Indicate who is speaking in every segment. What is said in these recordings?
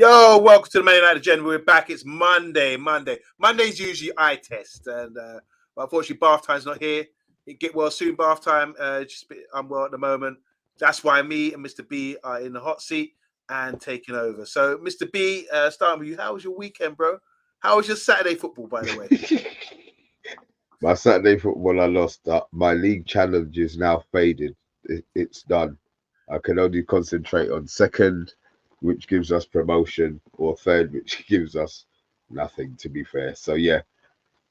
Speaker 1: Yo, welcome to the Main Night Agenda. We're back. It's Monday. Monday's usually eye test, and but unfortunately, bath time's not here. It get well soon. Bath time. Just a bit unwell at the moment. That's why me and Mr. B are in the hot seat and taking over. So, Mr. B, starting with you. How was your weekend, bro? How was your Saturday football, by the way?
Speaker 2: My Saturday football, I lost. My league challenge is now faded. It's done. I can only concentrate on second, which gives us promotion, or third, which gives us nothing, to be fair. So yeah,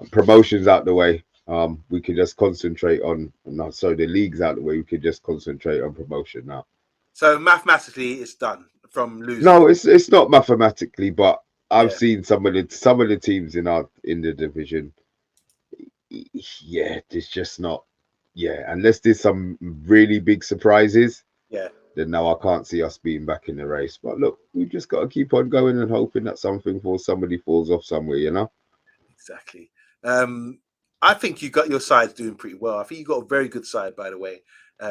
Speaker 2: promotion's out the way. We can just concentrate on. No, so the league's out the way. We can just concentrate on promotion now.
Speaker 1: So mathematically, it's done from losing.
Speaker 2: No, it's not mathematically, but I've
Speaker 1: Yeah.
Speaker 2: seen some of the teams in the division. Yeah, it's just not. Yeah, unless there's some really big surprises,
Speaker 1: Yeah.
Speaker 2: then no, I can't see us being back in the race. But look, we've just got to keep on going and hoping that somebody falls off somewhere, you know?
Speaker 1: Exactly. I think you got your side doing pretty well. I think you got a very good side, by the way.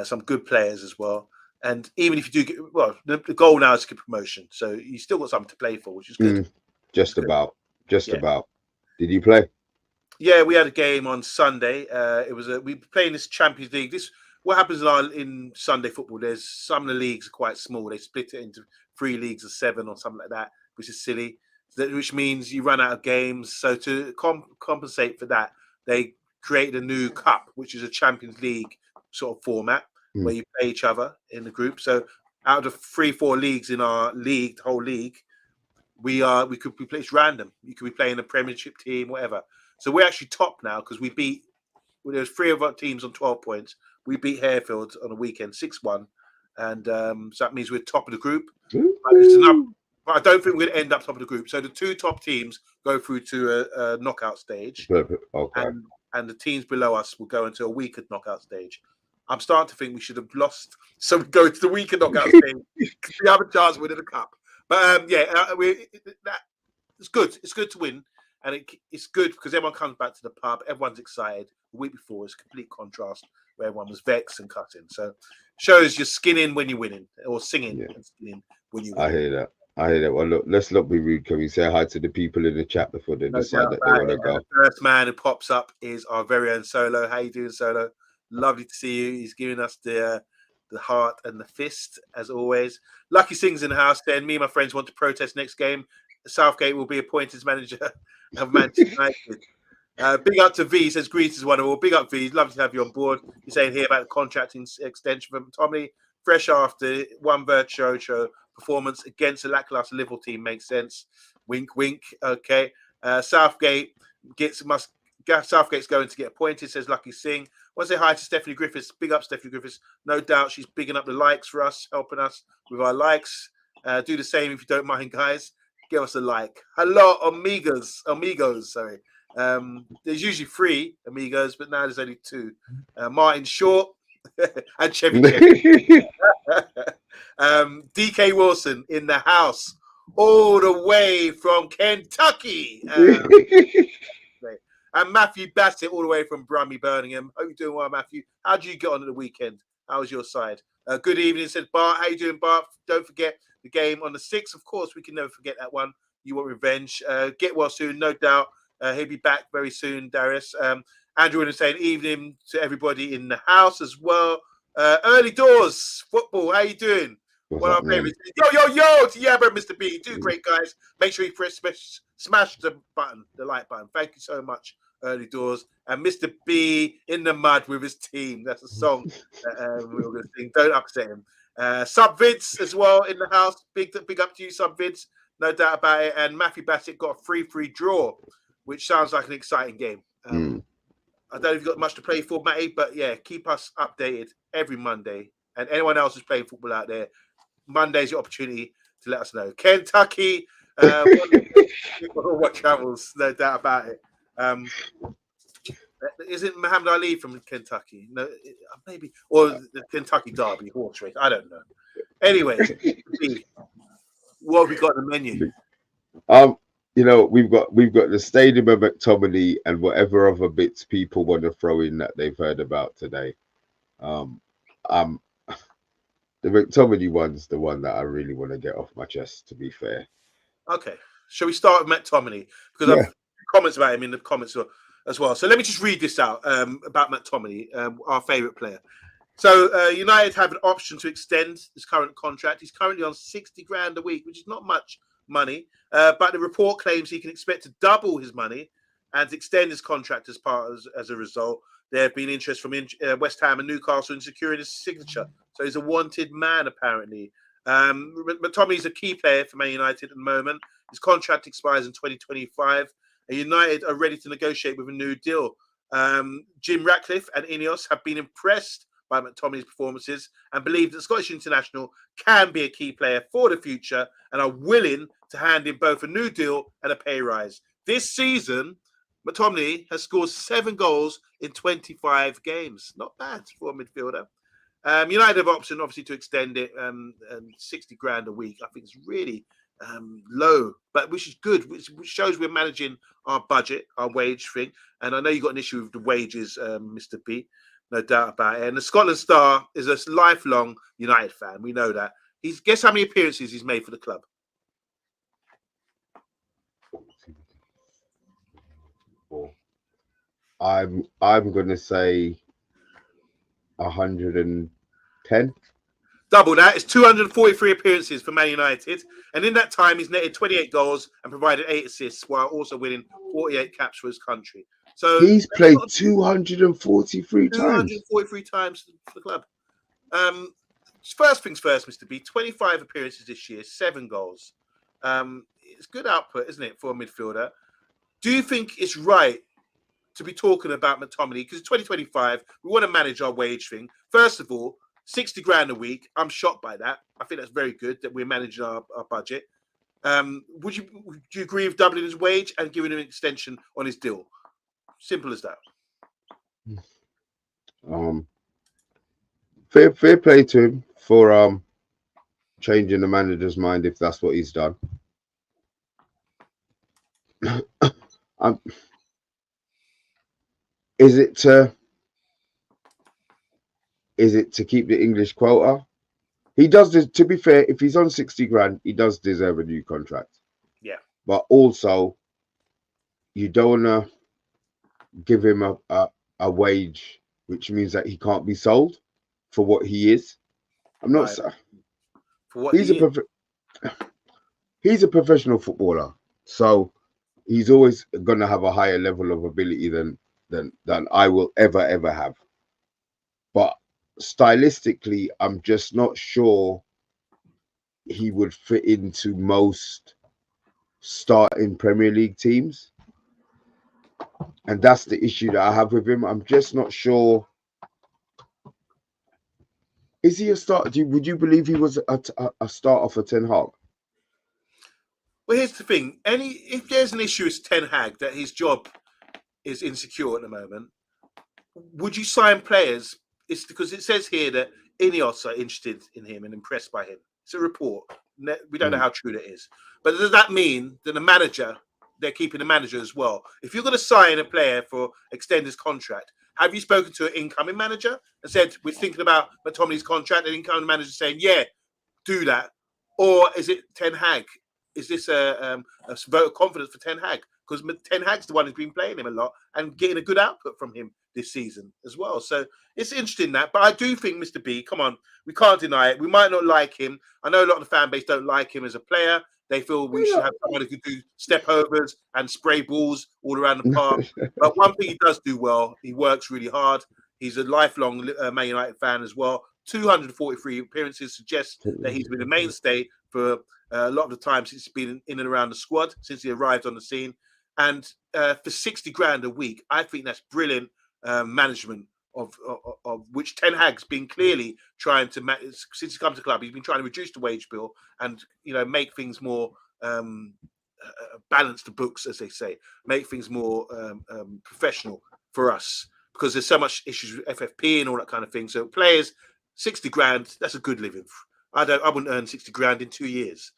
Speaker 1: Some good players as well. And even if you do get, well, the goal now is to get promotion. So you still got something to play for, which is good.
Speaker 2: Just
Speaker 1: Good.
Speaker 2: about. Just
Speaker 1: Yeah.
Speaker 2: about. Did you play?
Speaker 1: Yeah, we had a game on Sunday. It was we playing this Champions League. This what happens in Sunday football. There's some of the leagues are quite small. They split it into 3 leagues of 7 or something like that, which is silly. Which means you run out of games. So to compensate for that, they created a new cup, which is a Champions League sort of format where you play each other in the group. So out of 3-4 leagues in our league, the whole league, we could be playing random. You could be playing a Premiership team, whatever. So we're actually top now because we beat. Well, there's 3 of our teams on 12 points. We beat Harefield on the weekend 6-1, and so that means we're top of the group. But I don't think we're going to end up top of the group. So the 2 top teams go through to a knockout stage,
Speaker 2: Okay.
Speaker 1: and the teams below us will go into a weaker knockout stage. I'm starting to think we should have lost, so we go to the weaker knockout stage. We have a chance of winning the cup. But it's good. It's good to win. And it's good because everyone comes back to the pub. Everyone's excited. The week before is complete contrast where everyone was vexed and cutting. So shows you're skinning when you're winning or singing and skinning when you win.
Speaker 2: I hear that. Well, look, let's not be rude. Can we say hi to the people in the chat before they decide that they want to go?
Speaker 1: The first man who pops up is our very own Solo. How you doing, Solo? Lovely to see you. He's giving us the heart and the fist, as always. Lucky Singh's in the house. Then me and my friends want to protest next game. Southgate will be appointed as manager of Manchester United. Big up to V. He says greetings one of all. Big up V. Lovely to have you on board. He's saying here about the contracting extension from Mctominay. Fresh after one virtuoso performance against a lackluster Liverpool team makes sense. Wink, wink. Okay. Southgate's going to get appointed. Says Lucky Singh. Want to say hi to Stephanie Griffiths. Big up Stephanie Griffiths. No doubt she's bigging up the likes for us, helping us with our likes. Do the same if you don't mind, guys. Give us a like. Hello, amigos. Sorry. There's usually 3 amigos, but now there's only 2. Martin Short and Chevy. DK Wilson in the house, all the way from Kentucky. And Matthew Bassett all the way from Brummy, Birmingham. Hope you're doing well, Matthew. How did you get on at the weekend? How was your side? Good evening, said Bart. How you doing, Bart? Don't forget the game on the 6th. Of course, we can never forget that one. You want revenge. Get well soon, no doubt. He'll be back very soon, Darius. Andrew was saying evening to everybody in the house as well. Early doors football. How you doing? One of our favorites. Yo to Yabba, Mr. B. Do great, guys. Make sure you smash the like button. Thank you so much, Early Doors. And Mr. B in the mud with his team. That's a song that we were going to sing. Don't upset him. Sub Vince as well in the house. Big up to you, Sub Vince. No doubt about it. And Matthew Bassett got a 3-3 draw, which sounds like an exciting game. I don't know if you've got much to play for, Matty, but yeah, keep us updated every Monday. And anyone else who's playing football out there, Monday's your opportunity to let us know. Kentucky, what travels, no doubt about it. Isn't Muhammad Ali from Kentucky? No, maybe, or the Kentucky Derby horse race. I don't know. Anyway, what have we got on the menu?
Speaker 2: You know, we've got the stadium of Mctominay and whatever other bits people want to throw in that they've heard about today. The McTominay one's the one that I really want to get off my chest, to be fair.
Speaker 1: Okay. Shall we start with Mctominay? Because
Speaker 2: Yeah.
Speaker 1: I've comments about him in the comments as well. So let me just read this out about Mctominay, our favourite player. So United have an option to extend his current contract. He's currently on 60 grand a week, which is not much money. But the report claims he can expect to double his money and extend his contract as a result. There have been interest from West Ham and Newcastle in securing his signature. So he's a wanted man, apparently. McTominay is a key player for Man United at the moment. His contract expires in 2025. And United are ready to negotiate with a new deal. Jim Ratcliffe and Ineos have been impressed by McTominay's performances and believe that the Scottish international can be a key player for the future and are willing to hand in both a new deal and a pay rise. This season, McTominay has scored 7 goals in 25 games. Not bad for a midfielder. United have option, obviously, to extend it 60 grand a week. I think it's really low, but which is good, which shows we're managing our budget, our wage thing. And I know you got an issue with the wages, Mr. B. No doubt about it. And the Scotland Star is a lifelong United fan. We know that. Guess how many appearances he's made for the club?
Speaker 2: I'm gonna say 110.
Speaker 1: Double that. It's 243 appearances for Man United. And in that time, he's netted 28 goals and provided 8 assists while also winning 48 caps for his country. So
Speaker 2: he's played 243 times.
Speaker 1: 243 times for the club. First things first, Mr. B, 25 appearances this year, 7 goals. It's good output, isn't it, for a midfielder? Do you think it's right to be talking about McTominay? Because 2025, we want to manage our wage thing. First of all, 60 grand a week. I'm shocked by that. I think that's very good that we're managing our budget. Do you agree with doubling his wage and giving him an extension on his deal? Simple as that.
Speaker 2: Fair play to him for changing the manager's mind if that's what he's done. Is it to keep the English quota? He does this. To be fair, if he's on 60 grand, he does deserve a new contract.
Speaker 1: Yeah.
Speaker 2: But also, you don't want to give him a wage, which means that he can't be sold for what he is. I'm not.
Speaker 1: Right. For what
Speaker 2: he's a professional footballer, so he's always gonna have a higher level of ability than I will ever have. But stylistically, I'm just not sure he would fit into most starting Premier League teams. And that's the issue that I have with him. I'm just not sure. Is he a starter? Would you believe he was a starter for Ten Hag?
Speaker 1: Well, here's the thing. If there's an issue with Ten Hag that his job is insecure at the moment, would you sign players? It's because it says here that Ineos are interested in him and impressed by him. It's a report. We don't know how true that is. But does that mean that the manager, they're keeping the manager as well? If you're going to sign a player for extend his contract, have you spoken to an incoming manager and said, we're thinking about McTominay's contract, and incoming manager saying, yeah, do that? Or is it Ten Hag? Is this a vote of confidence for Ten Hag? Because Ten Hag's the one who's been playing him a lot and getting a good output from him this season as well. So it's interesting that. But I do think, Mr. B, come on, we can't deny it. We might not like him. I know a lot of the fan base don't like him as a player. They feel we should have someone who could do step overs and spray balls all around the park. But one thing he does do well, he works really hard. He's a lifelong Man United fan as well. 243 appearances suggests that he's been a mainstay for a lot of the time since he's been in and around the squad, since he arrived on the scene. And for 60 grand a week, I think that's brilliant management of which Ten Hag's been clearly trying to since he's come to the club. He's been trying to reduce the wage bill and make things more balance the books, as they say, make things more professional for us, because there's so much issues with FFP and all that kind of thing. So players, 60 grand, that's a good living. I wouldn't earn 60 grand in 2 years,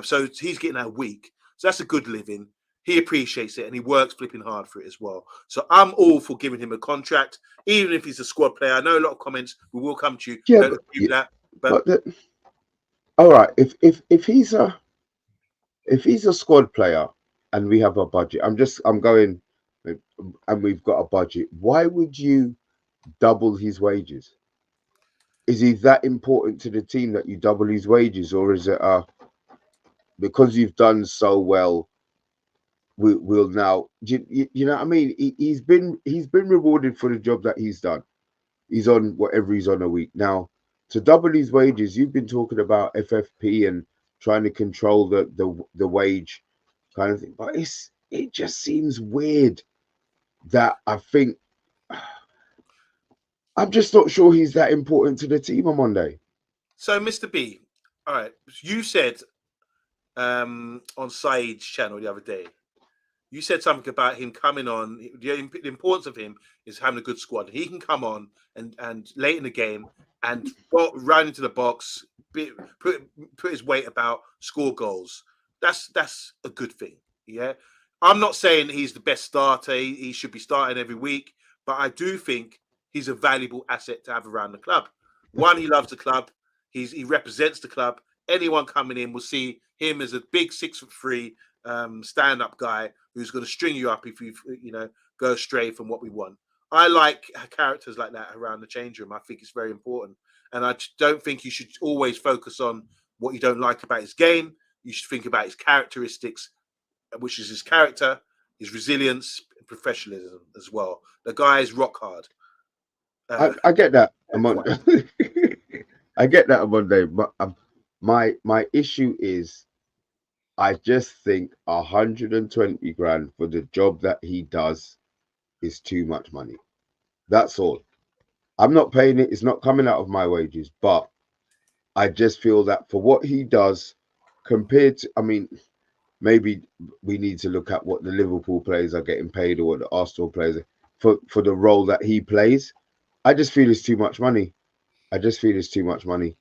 Speaker 1: so he's getting that a week. So that's a good living. He appreciates it and he works flipping hard for it as well. So I'm all for giving him a contract, even if he's a squad player. I know a lot of comments, we will come to you.
Speaker 2: Yeah, but all right. If he's if he's a squad player and we have a budget, I'm going, and we've got a budget. Why would you double his wages? Is he that important to the team that you double his wages, or is it because you've done so well? We'll now, you know what I mean? He's been rewarded for the job that he's done. He's on whatever he's on a week now. To double his wages, you've been talking about FFP and trying to control the wage kind of thing, but it just seems weird that I think I'm just not sure he's that important to the team on Monday.
Speaker 1: So, Mr. B, all right, you said on Saeed's channel the other day, you said something about him coming on. The importance of him is having a good squad. He can come on and late in the game and run into the box, put his weight about, score goals. That's a good thing. Yeah, I'm not saying he's the best starter. He should be starting every week, but I do think he's a valuable asset to have around the club. One, he loves the club. He represents the club. Anyone coming in will see him as a big 6'3" stand-up guy who's going to string you up if you go astray from what we want. I like characters like that around the change room. I think it's very important, and I don't think you should always focus on what you don't like about his game. You should think about his characteristics, which is his character, his resilience, and professionalism as well. The guy is rock hard.
Speaker 2: I get that. I get that on Monday, but my issue is, I just think 120 grand for the job that he does is too much money. That's all. I'm not paying it. It's not coming out of my wages, but I just feel that for what he does, compared to, I mean, maybe we need to look at what the Liverpool players are getting paid or what the Arsenal players for the role that he plays. I just feel it's too much money. I just feel it's too much money.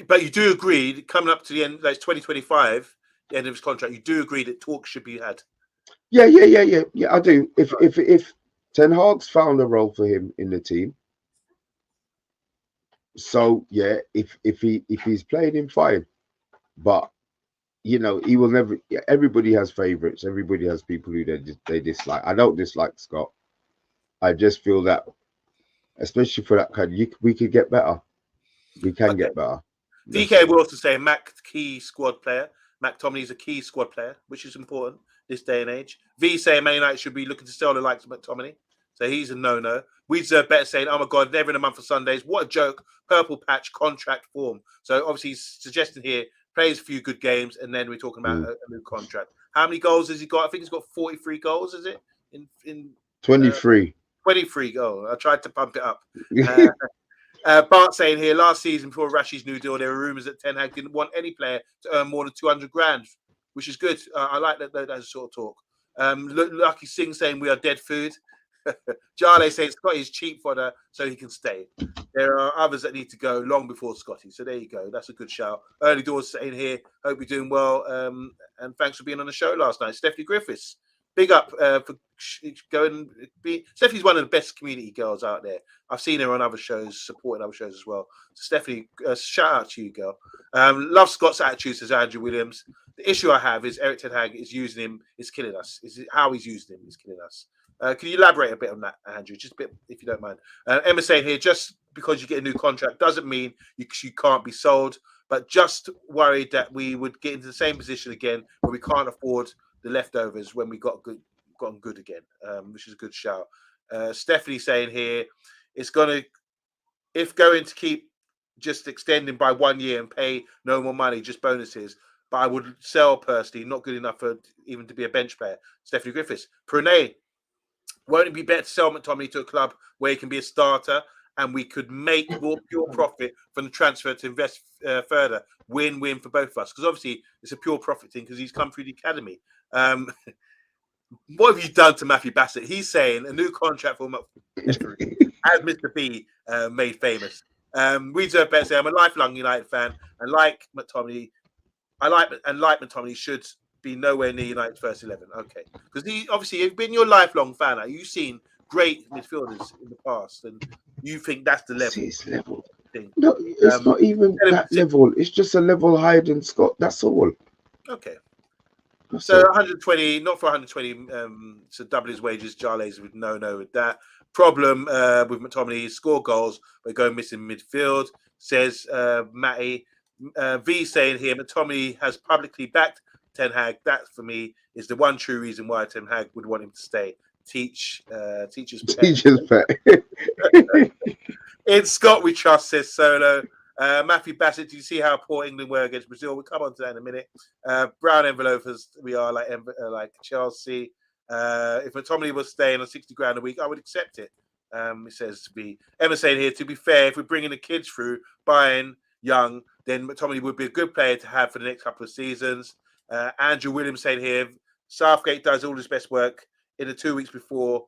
Speaker 1: But you do agree, coming up to the end, that's 2025, the end of his contract, you do agree that talks should be had?
Speaker 2: Yeah, I do. If Ten Hag's found a role for him in the team, so yeah, if he's playing him, fine. But he will never. Everybody has favorites. Everybody has people who they dislike. I don't dislike Scott. I just feel that, especially for that kind, we could get better. We can get better.
Speaker 1: DK will also say Mac key squad player. Mctominay is a key squad player, which is important this day and age. V saying Man United should be looking to sell the likes of Mctominay. So he's a no-no. We deserve better saying, oh my God, never in a month of Sundays. What a joke. Purple patch contract form. So obviously he's suggesting here, plays a few good games, and then we're talking about a new contract. How many goals has he got? I think he's got 43 goals, is it? In
Speaker 2: 23.
Speaker 1: 23 goals. I tried to pump it up. Bart saying here, last season before Rashi's new deal, there were rumours that Ten Hag didn't want any player to earn more than 200 grand, which is good. I like that sort of talk. Lucky Singh saying we are dead food. Jale saying Scotty is cheap fodder, so he can stay. There are others that need to go long before Scotty. So there you go. That's a good shout. Early Doors saying here, hope you're doing well. And thanks for being on the show last night. Stephanie Griffiths, big up for going. Stephanie's one of the best community girls out there. I've seen her on other shows, supporting other shows as well. So Stephanie, shout out to you, girl. Love Scott's attitude, says Andrew Williams. The issue I have is Eric Ten Hag is using him, is killing us. How he's using him is killing us. Can you elaborate a bit on that, Andrew? Just a bit, if you don't mind. Emma saying here, just because you get a new contract doesn't mean you can't be sold, but just worried that we would get into the same position again where we can't afford the leftovers when we gotten good again, which is a good shout. Stephanie saying here, if going to keep just extending by 1 year and pay no more money, just bonuses, but I would sell personally, not good enough for even to be a bench player. Stephanie Griffiths. Pranay, won't it be better to sell Mctominay to a club where he can be a starter and we could make more pure profit from the transfer to invest further? Win-win for both of us. Because obviously it's a pure profit thing because he's come through the academy. What have you done to Matthew Bassett? He's saying a new contract for as Mr. B made famous. We deserve better. Say I'm a lifelong United fan and like Mctominay. Mctominay should be nowhere near United's first 11. Okay, because obviously you've been your lifelong fan. You've seen great midfielders in the past, and you think that's the level.
Speaker 2: It's level. Thing. No, it's not even that level. It's just a level higher than Scott. That's all.
Speaker 1: Okay. So 120, not for 120 to double his wages. Jarlays with no with that. Problem with McTominay, score goals, but go missing midfield, says Matty. V saying here, McTominay has publicly backed Ten Hag. That, for me, is the one true reason why Ten Hag would want him to stay. Teacher's pet.
Speaker 2: Teacher's pet.
Speaker 1: In Scott, we trust, says Solo. Matthew Bassett, do you see how poor England were against Brazil? We'll come on to that in a minute. Brown envelopers, we are like Chelsea. If McTominay was staying on 60 grand a week, I would accept it. It says to be Emma saying here, to be fair, if we're bringing the kids through, buying young, then McTominay would be a good player to have for the next couple of seasons. Andrew Williams saying here, Southgate does all his best work in the 2 weeks before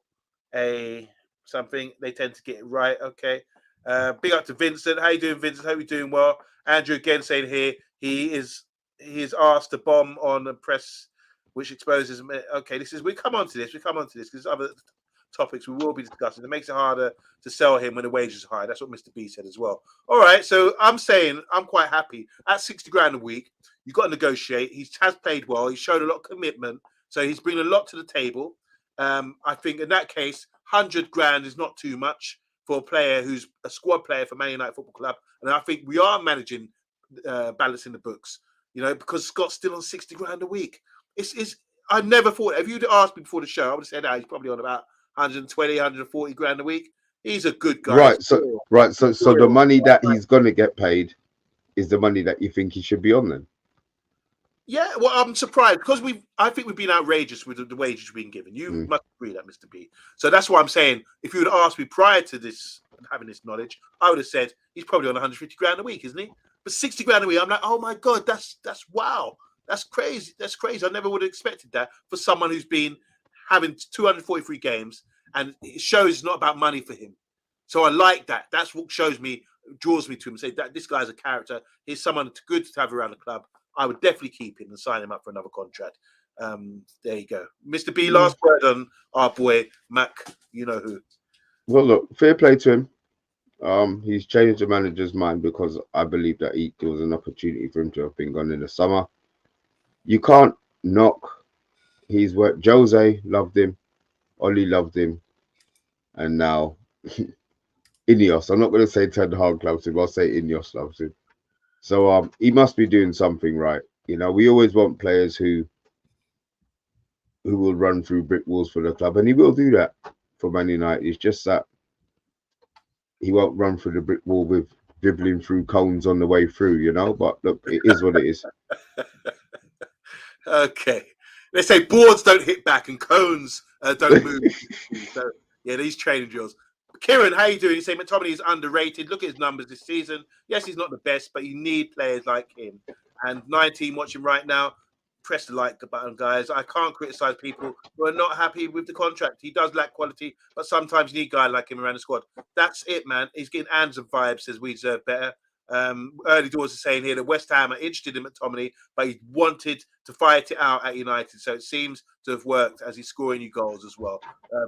Speaker 1: something. They tend to get it right. Okay. Big up to Vincent. How you doing, Vincent? Hope you're doing well. Andrew again saying here he is asked to bomb on the press, which exposes. Okay, we come on to this because other topics we will be discussing. It makes it harder to sell him when the wages are high. That's what Mr. B said as well. All right, so I'm saying I'm quite happy at 60 grand a week. You've got to negotiate. He has played well. He's shown a lot of commitment, so he's bringing a lot to the table. I think in that case, 100 grand is not too much for a player who's a squad player for Man United Football Club. And I think we are managing balancing the books, because Scott's still on 60 grand a week. I never thought, if you'd asked me before the show, I would have said, he's probably on about 120, 140 grand a week. He's a good guy.
Speaker 2: Right. So the money that he's going to get paid is the money that you think he should be on then?
Speaker 1: Yeah, well, I'm surprised because I think we've been outrageous with the wages we've been given. You must agree that, Mr. B. So that's why I'm saying, if you would asked me prior to this, having this knowledge, I would have said he's probably on 150 grand a week, isn't he? But 60 grand a week, I'm like, oh my God, that's wow. That's crazy. That's crazy. I never would have expected that for someone who's been having 243 games, and it shows it's not about money for him. So I like that. That's what draws me to him and say that this guy's a character. He's someone good to have around the club. I would definitely keep him and sign him up for another contract. There you go. Mr. B, last word on our boy, Mac, you know who.
Speaker 2: Well, look, fair play to him. He's changed the manager's mind because I believe that there was an opportunity for him to have been gone in the summer. You can't knock his work. Jose loved him. Oli loved him. And now Ineos. I'm not going to say Ten Hag loves him. I'll say Ineos loves him. So he must be doing something right. We always want players who will run through brick walls for the club, and he will do that for Man United. It's just that he won't run through the brick wall with dribbling through cones on the way through, But look, it is what it is.
Speaker 1: Okay. They say boards don't hit back and cones don't move. So, yeah, these training drills. Kieran, how you doing? You say McTominay is underrated. Look at his numbers this season. Yes, he's not the best, but you need players like him. And 19 watching right now, press the like button, guys. I can't criticize people who are not happy with the contract. He does lack quality, but sometimes you need a guy like him around the squad. That's it, man. He's getting Anderson vibes, says we deserve better. Early doors are saying here that West Ham are interested in McTominay, but he wanted to fight it out at United. So it seems to have worked as he's scoring you goals as well.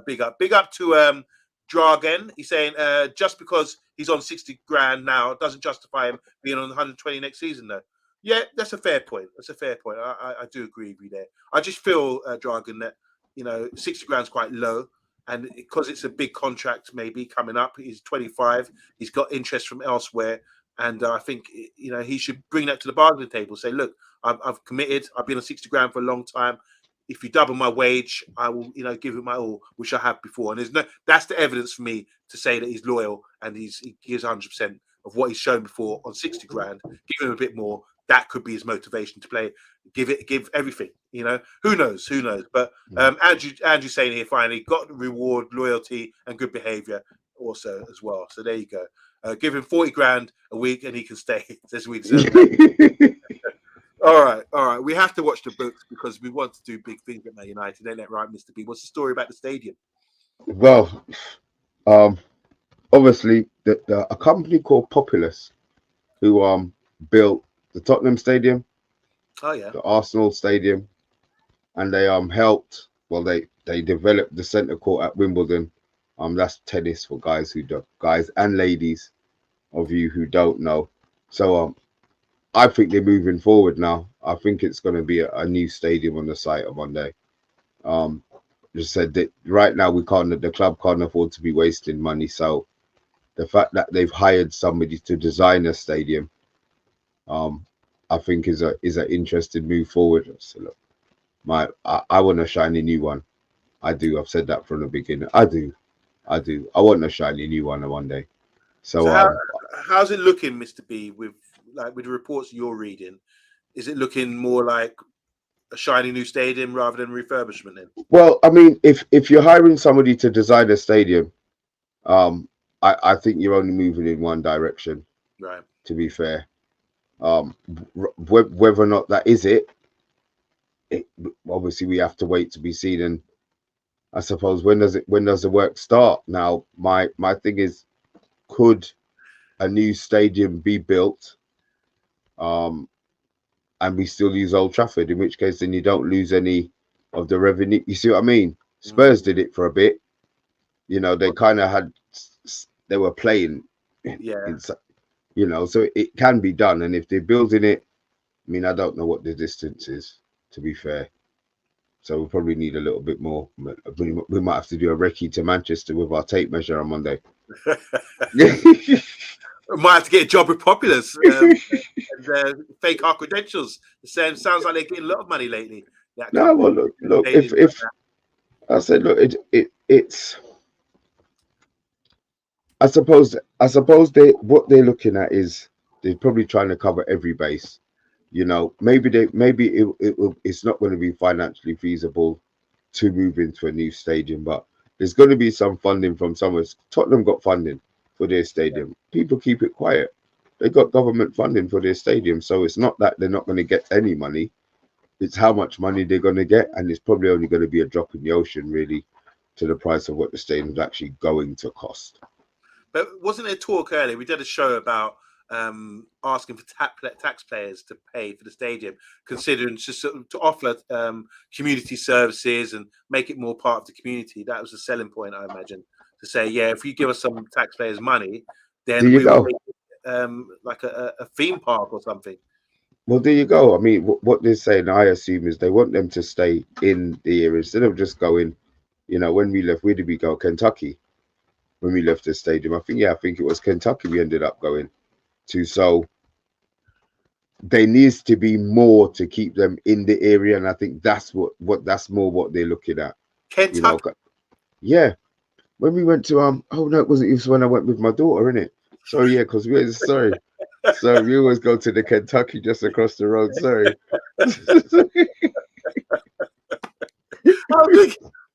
Speaker 1: Big up to Dragan. He's saying just because he's on 60 grand now doesn't justify him being on 120 next season, though. Yeah, that's a fair point. I do agree with you there. I just feel, Dragan, that 60 grand is quite low, and because it's a big contract maybe coming up. He's 25. He's got interest from elsewhere, and I think he should bring that to the bargaining table. Say, look, I've committed. I've been on 60 grand for a long time. If you double my wage, I will, give it my all, which I have before. And that's the evidence for me to say that he's loyal and he gives 100% of what he's shown before on 60 grand. Give him a bit more. That could be his motivation to play. Give everything. Who knows? But Andrew saying here finally got the reward, loyalty, and good behaviour also as well. So there you go. Give him 40 grand a week and he can stay. Says we deserve. All right. We have to watch the books because we want to do big things at Man United. Ain't that right, Mr. B? What's the story about the stadium?
Speaker 2: Well, obviously, a company called Populous, who built the Tottenham Stadium, the Arsenal Stadium, and they helped. Well, they developed the centre court at Wimbledon. That's tennis for guys and ladies of you who don't know. So I think they're moving forward now. I think it's going to be a new stadium on the site on Monday. Just said that right now the club can't afford to be wasting money. So the fact that they've hired somebody to design a stadium, I think is an interesting move forward. So look, I want a shiny new one. I do. I've said that from the beginning. I do. I want a shiny new one one day. So
Speaker 1: how's it looking, Mr. B, with the reports you're reading? Is it looking more like a shiny new stadium rather than refurbishment then?
Speaker 2: well, I mean, if you're hiring somebody to design a stadium, I think you're only moving in one direction.
Speaker 1: Right.
Speaker 2: To be fair, whether or not that is it, obviously we have to wait to be seen. And I suppose when does the work start? Now, my thing is, could a new stadium be built, and we still use Old Trafford? In which case, then you don't lose any of the revenue. You see what I mean? Spurs did it for a bit. You know, they kind of they were playing.
Speaker 1: Yeah.
Speaker 2: You know, so it can be done. And if they're building it, I mean, I don't know what the distance is, to be fair. So we probably need a little bit more. We might have to do a recce to Manchester with our tape measure on Monday.
Speaker 1: Might have to get a job with Populous and fake our credentials. The same sounds like they're getting a lot of money lately.
Speaker 2: No, well, look. If I said, look, it's. I suppose what they're looking at is they're probably trying to cover every base. You know, maybe it's not going to be financially feasible to move into a new stadium, but there's going to be some funding from somewhere. Tottenham got funding for their stadium. Yeah. People keep it quiet. They got government funding for their stadium, so it's not that they're not going to get any money. It's how much money they're going to get, and it's probably only going to be a drop in the ocean, really, to the price of what the stadium's actually going to cost.
Speaker 1: But wasn't there talk earlier? We did a show about asking for taxpayers to pay for the stadium, considering to offer community services and make it more part of the community. That was the selling point, I imagine, to say, yeah, if you give us some taxpayers' money, then we will make it, like a theme park or something.
Speaker 2: Well, there you go. I mean, what they're saying, I assume, is they want them to stay in the area instead of just going. You know, when we left, where did we go? Kentucky. When we left the stadium, I think it was Kentucky we ended up going to. So there needs to be more to keep them in the area, and I think that's that's more what they're looking at.
Speaker 1: Kentucky.
Speaker 2: You know, yeah. When we went to oh no, it wasn't. It was when I went with my daughter, innit? So yeah, because we so we always go to the Kentucky just across the road. Sorry.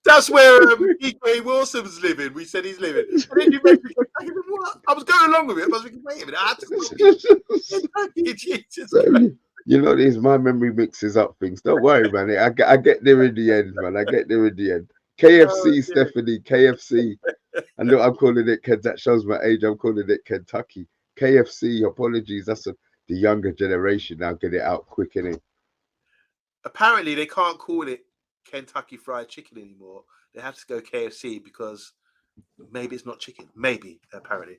Speaker 1: That's where E.K. Wilson's living. We said he's living. And then you mentioned Kentucky. What? I was going along with it. I was thinking, wait a minute. I had to
Speaker 2: so, you know, these my memory mixes up things. Don't worry, man. I get there in the end, man. I get there in the end. KFC, Stephanie, KFC. I know I'm calling it that shows my age. I'm calling it Kentucky. KFC, apologies. That's the younger generation now. Get it out quick, innit?
Speaker 1: Apparently, they can't call it Kentucky Fried Chicken anymore. They have to go KFC because maybe it's not chicken. Maybe, apparently.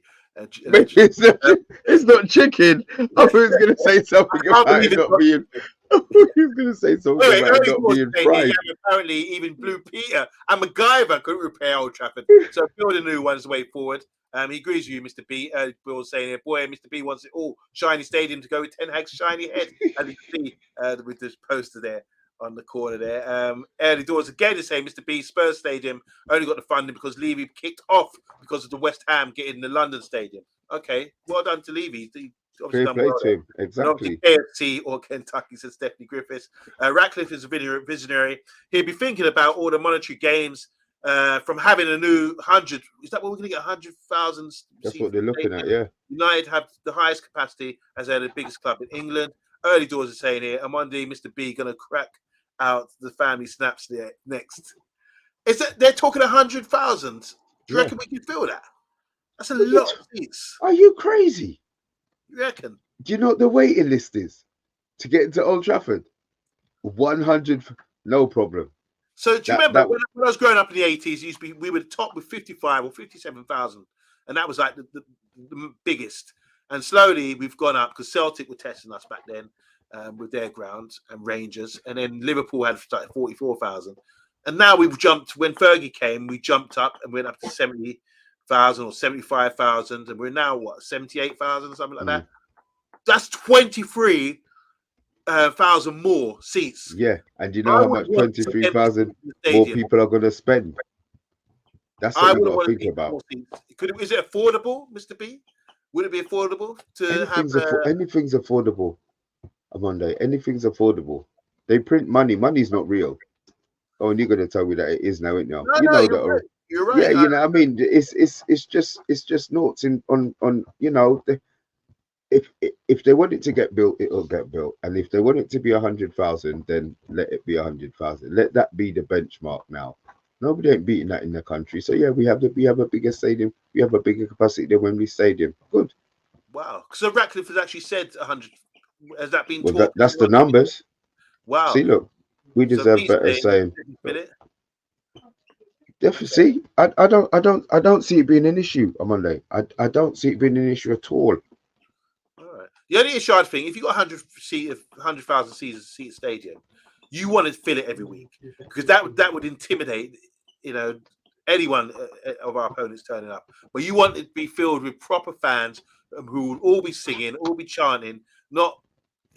Speaker 2: Maybe it's not chicken. I was going to say something about it not being. I was going to say something about it not being fried.
Speaker 1: Apparently, even Blue Peter and MacGyver couldn't repair Old Trafford. So build a new one's the way forward. He agrees with you, Mr. B. Bill saying here, boy, Mr. B wants it all shiny stadium to go with Ten Hag's shiny head. As you can see with this poster there on the corner there. Early doors again is saying Mr. B Spurs Stadium only got the funding because Levy kicked off because of the West Ham getting the London Stadium. Okay, well done to Levy.
Speaker 2: Fair play to him. Exactly.
Speaker 1: KFC or Kentucky, says Stephanie Griffiths. Ratcliffe is a visionary. He'd be thinking about all the monetary gains from having a new 100. Is that what we're going to get? 100,000.
Speaker 2: That's what they're looking at. Yeah.
Speaker 1: United have the highest capacity as they're the biggest club in England. Early doors are saying here, OMONDI, Mr. B, going to crack out the family snaps there next. Is that they're talking 100,000? Do you reckon we can fill that? That's a lot of seats.
Speaker 2: Are you crazy?
Speaker 1: You reckon?
Speaker 2: Do you know what the waiting list is to get into Old Trafford? 100, no problem.
Speaker 1: So do you remember when I was growing up in the 80s, we were top with 55 or 57,000, and that was like the biggest. And slowly we've gone up because Celtic were testing us back then with their grounds and Rangers. And then Liverpool had started 44,000. And now we've jumped, when Fergie came, we jumped up and went up to 70,000 or 75,000. And we're now, 78,000 or something like that? That's 23,000 more seats.
Speaker 2: Yeah. And you know how much 23,000 more people are going to spend? That's what we've got to think about.
Speaker 1: Is it affordable, Mr. B? Would it be affordable to
Speaker 2: anything's affordable, Amonde. Anything's affordable. They print money. Money's not real. Oh, and you're going to tell me that it is now, ain't you?
Speaker 1: No, you're right.
Speaker 2: Yeah, you know, I mean, it's just noughts on you know. If they want it to get built, it'll get built, and if they want it to be 100,000, then let it be 100,000. Let that be the benchmark now. Nobody ain't beating that in the country. So yeah, we have a bigger stadium. We have a bigger capacity than Wembley Stadium. Good.
Speaker 1: Wow. So Ratcliffe has actually said 100. Has that been?
Speaker 2: Well, that's the numbers.
Speaker 1: Wow.
Speaker 2: See, look, we deserve better saying. See, I don't see it being an issue, Amonde. I don't see it being an issue at all.
Speaker 1: All right. The only issue I think, if you got 100,000 seat stadium, you want to fill it every week because that would intimidate, anyone of our opponents turning up. But you want it to be filled with proper fans who will all be singing, all be chanting, not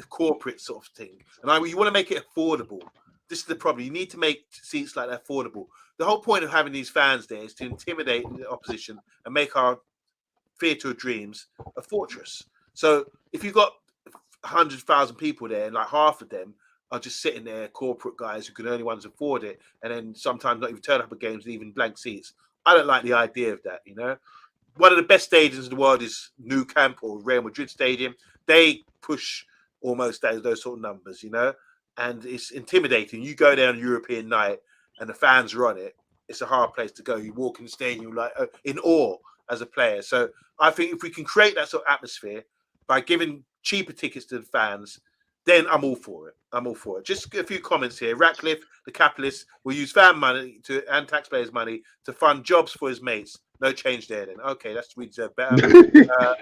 Speaker 1: a corporate sort of thing. And you want to make it affordable. This is the problem. You need to make seats like that affordable. The whole point of having these fans there is to intimidate the opposition and make our theatre of dreams a fortress. So if you've got 100,000 people there and like half of them are just sitting there, corporate guys who can only ones afford it, and then sometimes not even turn up at games and even blank seats. I don't like the idea of that, One of the best stadiums in the world is Nou Camp or Real Madrid Stadium. They push almost those sort of numbers, and it's intimidating. You go there on a European night and the fans are on it. It's a hard place to go. You walk in the stadium like in awe as a player. So I think if we can create that sort of atmosphere by giving cheaper tickets to the fans, then I'm all for it. Just a few comments here. Ratcliffe, the capitalist, will use fan money and taxpayers' money to fund jobs for his mates. No change there then. Okay, we deserve better.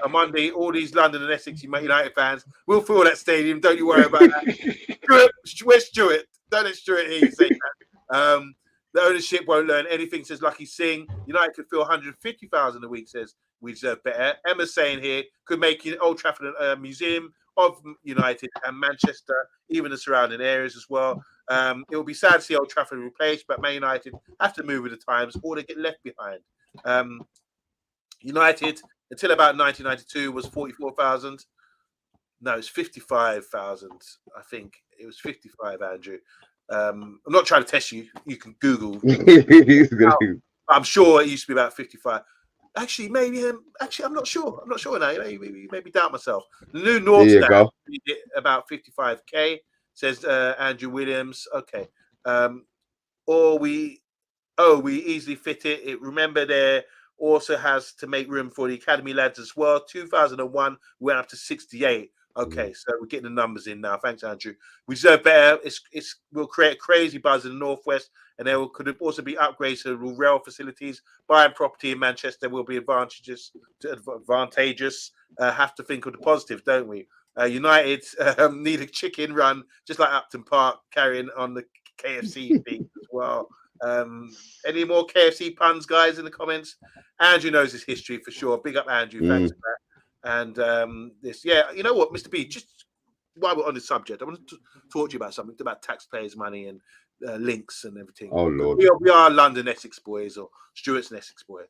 Speaker 1: Monday, all these London and Essex United fans will fill that stadium. Don't you worry about that. Where's Stuart? Don't let Stuart hear you say that. The ownership won't learn anything, says Lucky Singh. United could fill 150,000 a week, says we deserve better. Emma's saying here, could make Old Trafford a museum of United and Manchester, even the surrounding areas as well. It will be sad to see Old Trafford replaced, but Man United have to move with the times or they get left behind. United, until about 1992, was 44,000. No, it's 55,000. I think it was 55, Andrew. I'm not trying to test you. You can Google. I'm sure it used to be about 55. Actually, maybe. I'm not sure. I'm not sure now. Maybe doubt myself. The new North Stand about 55k, says Andrew Williams. Okay. We easily fit it. Remember, there also has to make room for the academy lads as well. 2001 we went up to 68. Okay, so we're getting the numbers in now. Thanks, Andrew. We deserve better. We'll create a crazy buzz in the northwest, and there could also be upgrades to the rail facilities. Buying property in Manchester will be advantageous. Have to think of the positives, don't we? United need a chicken run, just like Upton Park, carrying on the KFC thing as well. Any more KFC puns, guys, in the comments? Andrew knows his history for sure. Big up, Andrew. Thanks for that. And you know what, Mr. B, just while we're on the subject, I want to talk to you about something about taxpayers' money and links and everything.
Speaker 2: Oh, Lord.
Speaker 1: We are London Essex boys, or Stuart's an Essex boy.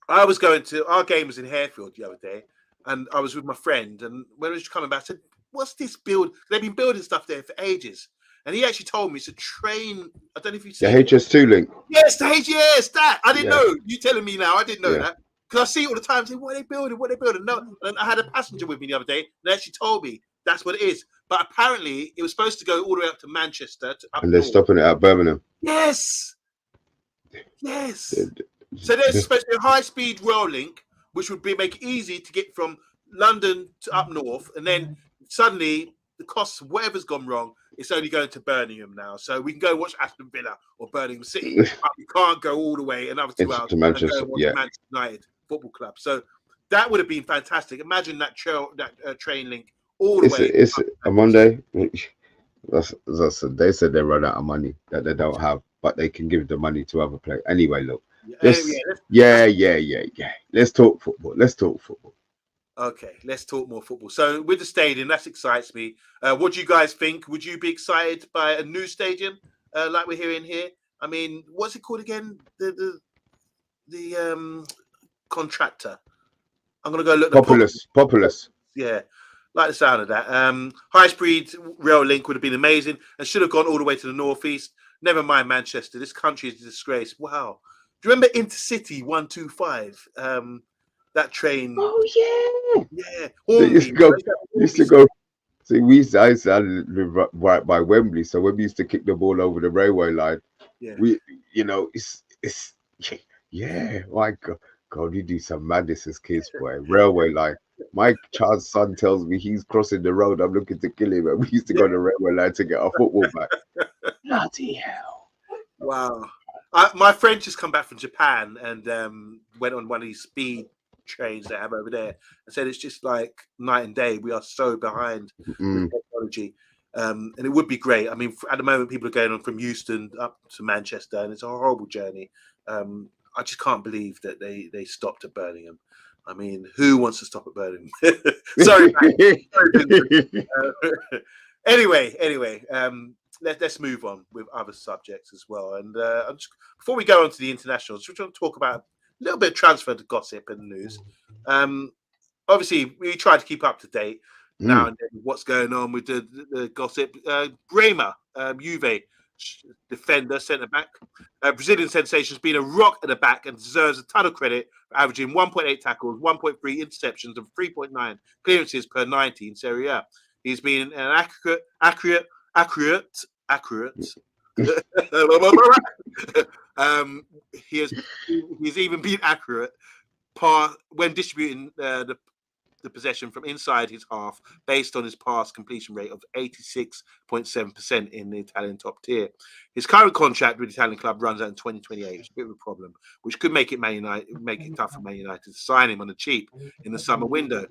Speaker 1: I was going to, our game was in Harefield the other day, and I was with my friend, and when I was coming back, I said, what's this build? They've been building stuff there for ages. And he actually told me it's a train. I don't know if you've seen
Speaker 2: the HS2 link.
Speaker 1: Yes, the HS, that. I didn't know. You telling me now, I didn't know that. Because I see it all the time, saying, what are they building? No, and I had a passenger with me the other day, and they actually told me that's what it is. But apparently, it was supposed to go all the way up to Manchester.
Speaker 2: And they're stopping it at Birmingham.
Speaker 1: Yes. So there's supposed to be a high-speed rail link, which would make it easy to get from London to up north. And then suddenly, the costs, whatever's gone wrong, it's only going to Birmingham now. So we can go watch Aston Villa or Birmingham City. But we can't go all the way another 2 hours
Speaker 2: to Manchester,
Speaker 1: and go watch Manchester United Football Club. So that would have been fantastic. Imagine that train link all the way.
Speaker 2: It's a Monday. They said they run out of money that they don't have, but they can give the money to other players. Anyway, look, yeah. Let's talk football. Let's talk football.
Speaker 1: Okay, let's talk more football. So with the stadium, that excites me. What do you guys think? Would you be excited by a new stadium like we're hearing here? I mean, what's it called again? The contractor. I'm gonna go look.
Speaker 2: Populous.
Speaker 1: Yeah, like the sound of that. High speed rail link would have been amazing and should have gone all the way to the northeast. Never mind Manchester. This country is a disgrace. Wow. Do you remember Intercity 125? That train.
Speaker 2: Oh
Speaker 1: Yeah.
Speaker 2: Used to go. See, I used to live right by Wembley, so when we used to kick the ball over the railway line, it's yeah. My God, we do some madness as kids, boy. Railway line. My child's son tells me he's crossing the road. I'm looking to kill him, and we used to go to the railway line to get our football back. Bloody hell!
Speaker 1: Wow. My friend just come back from Japan and went on one of these speed trains they have over there and said it's just like night and day. We are so behind with technology, and it would be great. I mean, at the moment, people are going on from Euston up to Manchester, and it's a horrible journey. I just can't believe that they stopped at Birmingham. I mean, who wants to stop at Birmingham? Sorry. Anyway. Let's move on with other subjects as well. And before we go on to the internationals, we're going to talk about a little bit of transfer to gossip and news. Obviously, we try to keep up to date now and then what's going on with the gossip. Bremer, Juve defender, centre back, Brazilian sensation, has been a rock at the back and deserves a ton of credit for averaging 1.8 tackles, 1.3 interceptions, and 3.9 clearances per 90 in Serie A. He's been an accurate. He's even been accurate when distributing the possession from inside his half based on his pass completion rate of 86.7% in the Italian top tier. His current contract with the Italian club runs out in 2028, which is a bit of a problem, which could make it tough for Man United to sign him on the cheap in the summer window.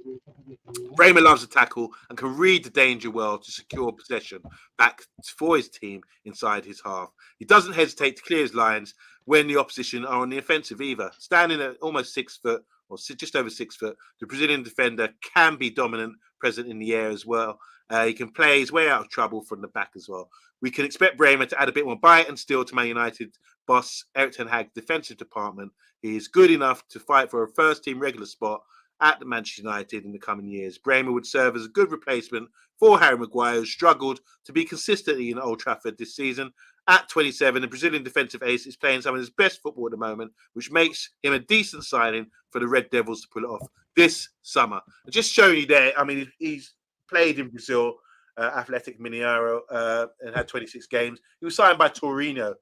Speaker 1: Bremer loves to tackle and can read the danger well to secure possession back for his team inside his half. He doesn't hesitate to clear his lines when the opposition are on the offensive either. Standing at almost 6 foot, or just over 6 foot, the Brazilian defender can be dominant, present in the air as well. He can play his way out of trouble from the back as well. We can expect Bremer to add a bit more bite and steel to Man United boss Erik ten Hag's defensive department. He is good enough to fight for a first-team regular spot at the Manchester United in the coming years. Bremer would serve as a good replacement for Harry Maguire, who struggled to be consistently in Old Trafford this season. At 27, the Brazilian defensive ace is playing some of his best football at the moment, which makes him a decent signing for the Red Devils to pull it off this summer. And just showing you there, I mean, he's played in Brazil, Athletic Mineiro, and had 26 games. He was signed by Torino,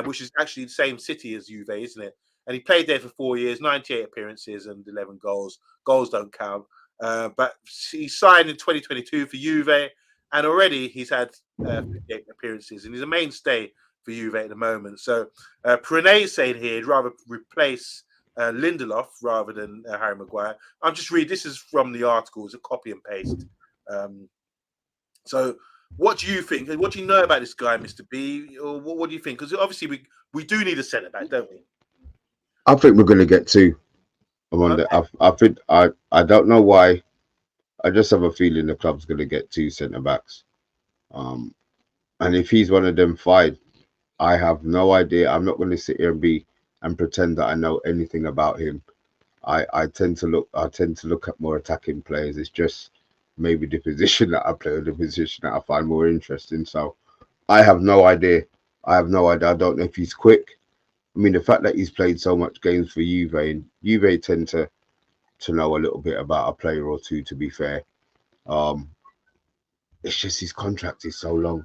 Speaker 1: which is actually the same city as Juve, isn't it? And he played there for 4 years, 98 appearances and 11 goals. Goals don't count. But he signed in 2022 for Juve, and already he's had 58 appearances, and he's a mainstay for Juve at the moment. So Pranay is saying here he'd rather replace Lindelof rather than Harry Maguire. I'm just reading. This is from the article. It's a copy and paste. So what do you think? What do you know about this guy, Mr. B? Or what do you think? Because obviously we do need a centre-back, don't we?
Speaker 2: I think we're going to get two. I think I don't know why. I just have a feeling the club's going to get two centre backs. And if he's one of them, fine. I have no idea. I'm not going to sit here and pretend that I know anything about him. I tend to look at more attacking players. It's just maybe the position that I play or the position that I find more interesting. So I have no idea. I don't know if he's quick. I mean, the fact that he's played so much games for Juve, and Juve tend to know a little bit about a player or two, to be fair. It's just his contract is so long.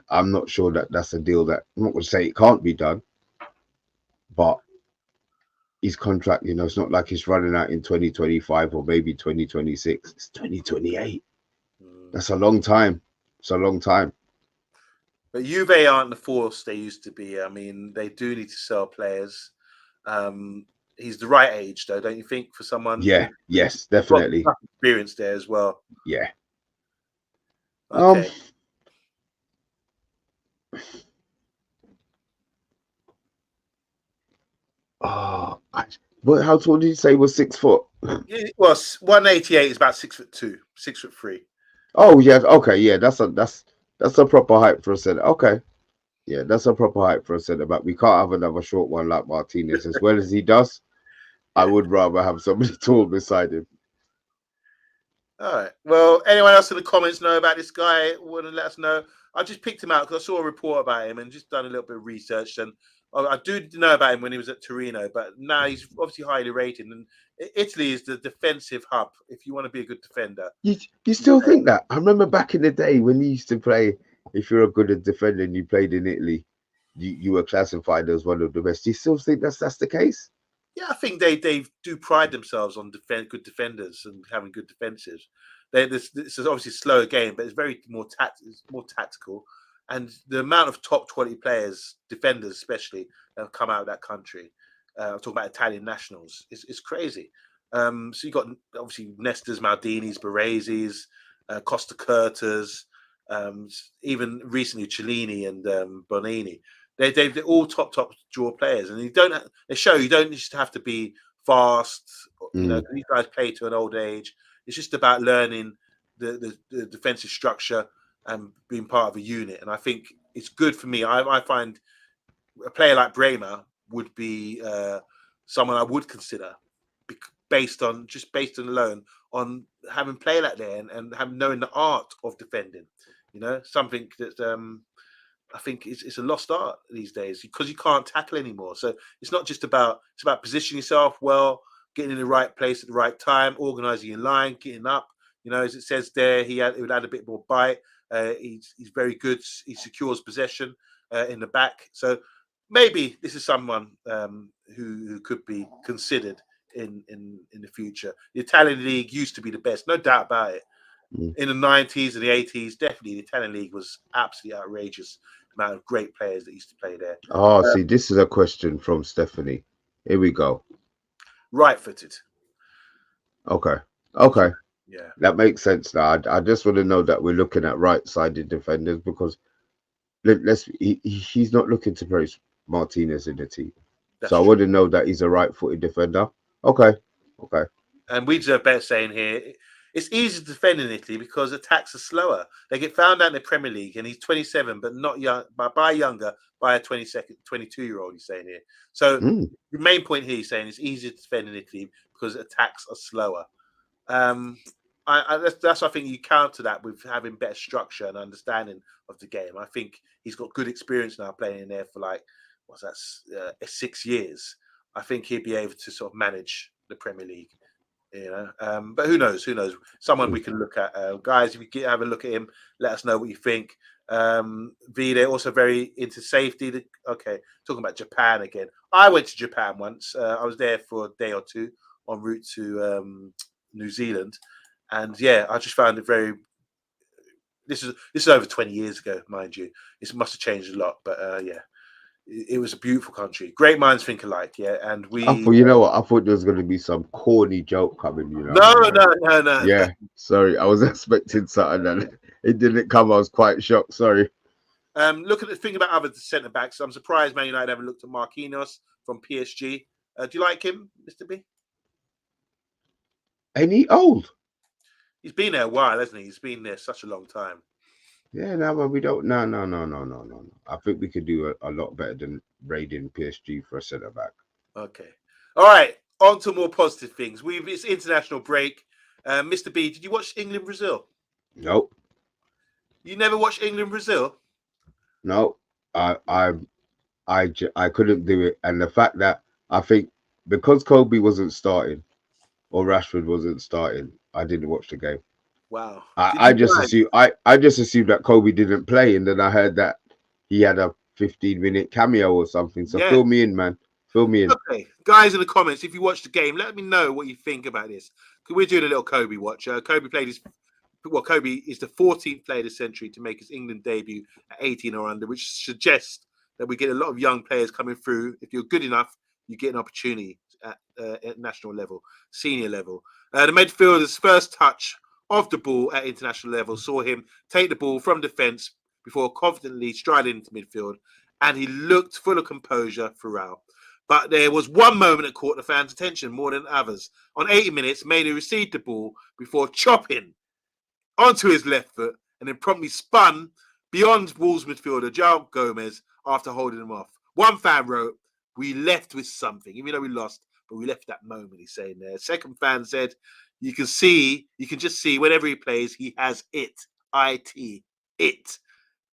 Speaker 2: I'm not sure that's a deal that, I'm not going to say it can't be done, but his contract, it's not like it's running out in 2025 or maybe 2026. It's 2028. That's a long time. It's a long time.
Speaker 1: But Juve aren't the force they used to be. I mean, they do need to sell players. he's the right age, though, don't you think, for someone?
Speaker 2: Yeah, yes,
Speaker 1: He's got
Speaker 2: definitely.
Speaker 1: enough experience there as well.
Speaker 2: Yeah.
Speaker 1: Okay.
Speaker 2: Oh, how tall did you say was 6 foot?
Speaker 1: Well, 188 is about 6'2", 6'3".
Speaker 2: Oh yeah, okay, yeah, that's a proper height for a centre. Okay, yeah, that's a proper height for a centre back. We can't have another short one like Martinez, as well as he does. I would rather have somebody tall beside him.
Speaker 1: All right. Well, anyone else in the comments know about this guy? Want to let us know? I just picked him out because I saw a report about him and just done a little bit of research. And I do know about him when he was at Torino, but now he's obviously highly rated. And Italy is the defensive hub if you want to be a good defender.
Speaker 2: You still think that? I remember back in the day when you used to play. If you're a good defender and you played in Italy, you were classified as one of the best. Do you still think that's the case?
Speaker 1: Yeah, I think they do pride themselves on good defenders and having good defensives. This is obviously a slower game, but it's very more tactical. And the amount of top quality players, defenders especially, that have come out of that country. I'm talking about Italian nationals. It's crazy. So you got obviously Nesta's, Maldinis, Barese's, Costa Curtas, even recently Cellini and Bonini. They're all top draw players, and you don't just have to be fast. You know, these guys play to an old age. It's just about learning the defensive structure and being part of a unit. And I think it's good for me. I find a player like Bremer would be someone I would consider based on alone on having played like there and having knowing the art of defending. You know, something that I think it's a lost art these days because you can't tackle anymore. So it's not just about positioning yourself well, getting in the right place at the right time, organising your line, getting up. You know, as it says there, he would add a bit more bite. He's very good. He secures possession in the back. So maybe this is someone who could be considered in the future. The Italian league used to be the best, no doubt about it. In the 90s and the 80s, definitely the Italian league was absolutely outrageous. Amount of great players that used to play there.
Speaker 2: Oh, see, this is a question from Stephanie. Here we go.
Speaker 1: Right-footed.
Speaker 2: Okay.
Speaker 1: Yeah,
Speaker 2: that makes sense now. I just want to know that we're looking at right-sided defenders because he's not looking to place Martinez in the team. So I want to know that he's a right-footed defender. Okay.
Speaker 1: And we deserve better saying here. It's easy to defend in Italy because attacks are slower. They get found out in the Premier League, and he's 27, but not young, by younger, by a 22-year-old. He's saying here. So the main point here, he's saying it's easier to defend in Italy because attacks are slower. That's I think you counter that with having better structure and understanding of the game. I think he's got good experience now playing in there for 6 years. I think he'd be able to sort of manage the Premier League. You know, but who knows? Someone we can look at, guys. If you have a look at him, let us know what you think. They're also very into safety. Okay, talking about Japan again. I went to Japan once. I was there for a day or two en route to New Zealand, and yeah, I just found it very. This is over 20 years ago, mind you. It must have changed a lot, but yeah. It was a beautiful country. Great minds think alike, yeah. And
Speaker 2: you know what? I thought there was going to be some corny joke coming. You know?
Speaker 1: No.
Speaker 2: Yeah, sorry. I was expecting something and it didn't come. I was quite shocked. Sorry.
Speaker 1: Look at the thing about other centre backs. I'm surprised Man United haven't looked at Marquinhos from PSG. Do you like him, Mr. B?
Speaker 2: Ain't he old?
Speaker 1: He's been there a while, hasn't he? He's been there such a long time.
Speaker 2: Yeah, no, but we don't. No. I think we could do a lot better than raiding PSG for a centre back.
Speaker 1: Okay. All right. On to more positive things. It's international break. Mr. B, did you watch England Brazil?
Speaker 2: Nope.
Speaker 1: You never watched England Brazil?
Speaker 2: No, I couldn't do it, and the fact that I think because Kobe wasn't starting or Rashford wasn't starting, I didn't watch the game.
Speaker 1: Wow.
Speaker 2: I just assumed that Kobe didn't play, and then I heard that he had a 15-minute cameo or something. So fill me in, man. Fill me in.
Speaker 1: Okay, guys in the comments, if you watched the game, let me know what you think about this. We're doing a little Kobe watch. Kobe is the 14th player this century to make his England debut at 18 or under, which suggests that we get a lot of young players coming through. If you're good enough, you get an opportunity. at national level, senior level. The midfielder's first touch of the ball at international level saw him take the ball from defence before confidently striding into midfield, and he looked full of composure throughout. But there was one moment that caught the fans' attention more than others. On 80 minutes, Mainu received the ball before chopping onto his left foot and then promptly spun beyond Wolves midfielder João Gomez after holding him off. One fan wrote, "We left with something, even though we lost, but we left that moment," he's saying there. Second fan said, you can just see whenever he plays, he has it. It.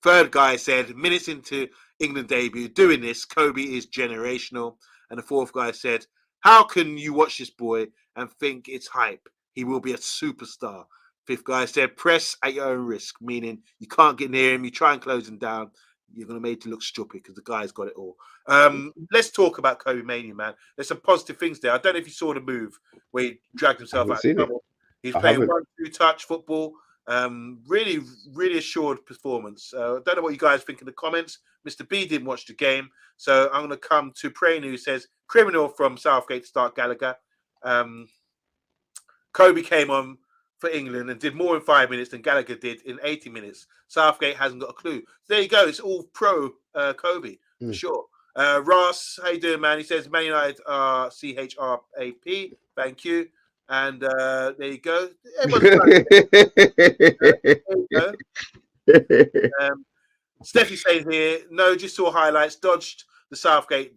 Speaker 1: Third guy said, minutes into England debut, doing this, Kobe is generational. And the fourth guy said, how can you watch this boy and think it's hype? He will be a superstar. Fifth guy said, press at your own risk, meaning you can't get near him. You try and close him down, you're going to make it look stupid because the guy's got it all. Let's talk about Kobe Mania, man. There's some positive things there. I don't know if you saw the move where he dragged himself out of trouble. He's playing 1-2 touch football. Really, really assured performance. Don't know what you guys think in the comments. Mr. B didn't watch the game, so I'm going to come to Prain, who says, criminal from Southgate to start Gallagher. Kobe came on for England and did more in 5 minutes than Gallagher did in 80 minutes. Southgate hasn't got a clue. So there you go. It's all pro Kobe, for sure. Ross, how you doing, man? He says, Man United are CHRAP. Thank you. And there you go. Steffi saying here, no, just saw highlights, dodged the Southgate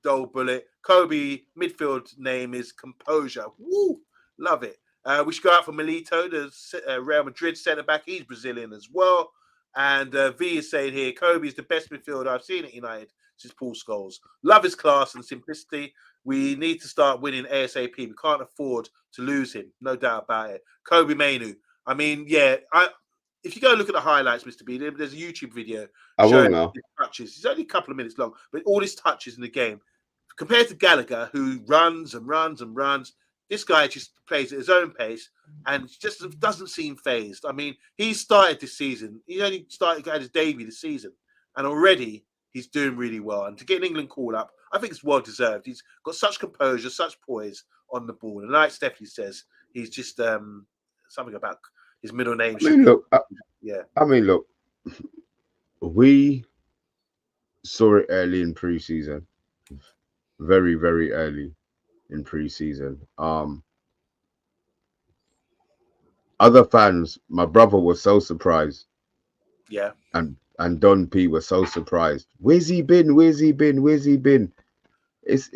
Speaker 1: goal bullet. Kobe midfield name is Composure. Woo, love it. We should go out for Milito, the Real Madrid centre back. He's Brazilian as well. And V is saying here, Kobe is the best midfielder I've seen at United since Paul Scholes. Love his class and simplicity. We need to start winning ASAP. We can't afford to lose him. No doubt about it. Kobe Mainu. I mean, yeah, if you go look at the highlights, Mr. B, there's a YouTube video showing his touches. It's only a couple of minutes long, but all his touches in the game. Compared to Gallagher, who runs and runs and runs, this guy just plays at his own pace and just doesn't seem phased. I mean, he started this season. He only had his debut this season, and already he's doing really well. And to get an England call up, I think it's well deserved. He's got such composure, such poise on the ball. And like Stephanie says, he's just something about his middle name.
Speaker 2: Look, we saw it early in pre-season, very, very early in pre-season. Other fans, my brother was so surprised.
Speaker 1: Yeah.
Speaker 2: And Don P was so surprised. Where's he been? Where's he been? Where's he been? It's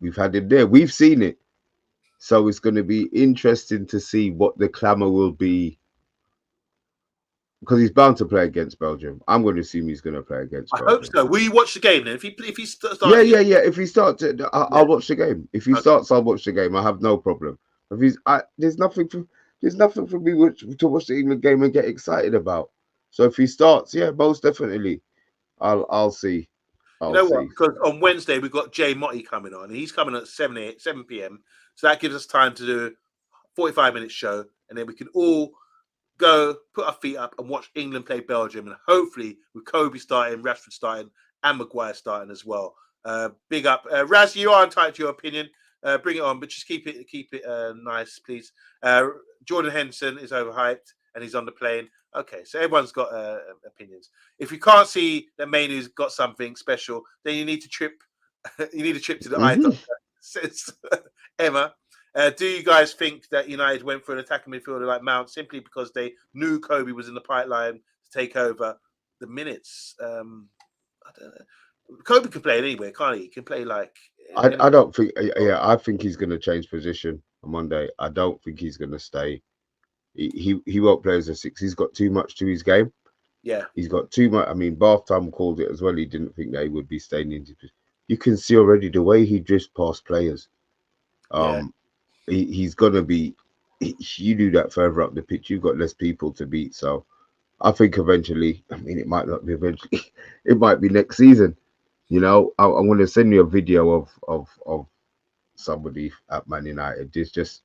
Speaker 2: we've had him there. We've seen it. So it's going to be interesting to see what the clamour will be, because he's bound to play against Belgium. I'm going to assume he's going to play against Belgium.
Speaker 1: I hope so. Will you watch the game then? If he starts,
Speaker 2: yeah. If he starts, I'll watch the game. If he starts, I'll watch the game. I have no problem. If there's nothing for me to watch the England game and get excited about. So if he starts, yeah, most definitely, I'll see.
Speaker 1: You know what? Because on Wednesday we've got Jay Motti coming on. He's coming at 7 p.m. So that gives us time to do a 45-minute show, and then we can all go put our feet up and watch England play Belgium, and hopefully with Kobe starting, Rashford starting, and Maguire starting as well. Big up, Raz. You are entitled to your opinion. Bring it on, but just keep it nice, please. Jordan Henderson is overhyped, and he's on the plane. Okay, so everyone's got opinions. If you can't see that Mainu's got something special, then you need to trip. You need a trip to the eye doctor. Says Emma. Do you guys think that United went for an attacking midfielder like Mount simply because they knew Kobe was in the pipeline to take over the minutes? I don't know. Kobe can play anywhere, can't he? He can play like.
Speaker 2: I don't think. Yeah, I think he's going to change position on Monday. I don't think he's going to stay. He won't play as a 6. He's got too much to his game.
Speaker 1: Yeah,
Speaker 2: he's got too much. I mean, Bathtime called it as well. He didn't think that he would be staying in. You can see already the way he drifts past players. He's gonna be. You do that further up the pitch, you've got less people to beat. So, I think eventually. I mean, it might not be eventually. It might be next season. You know, I'm going to send you a video of somebody at Man United. It's just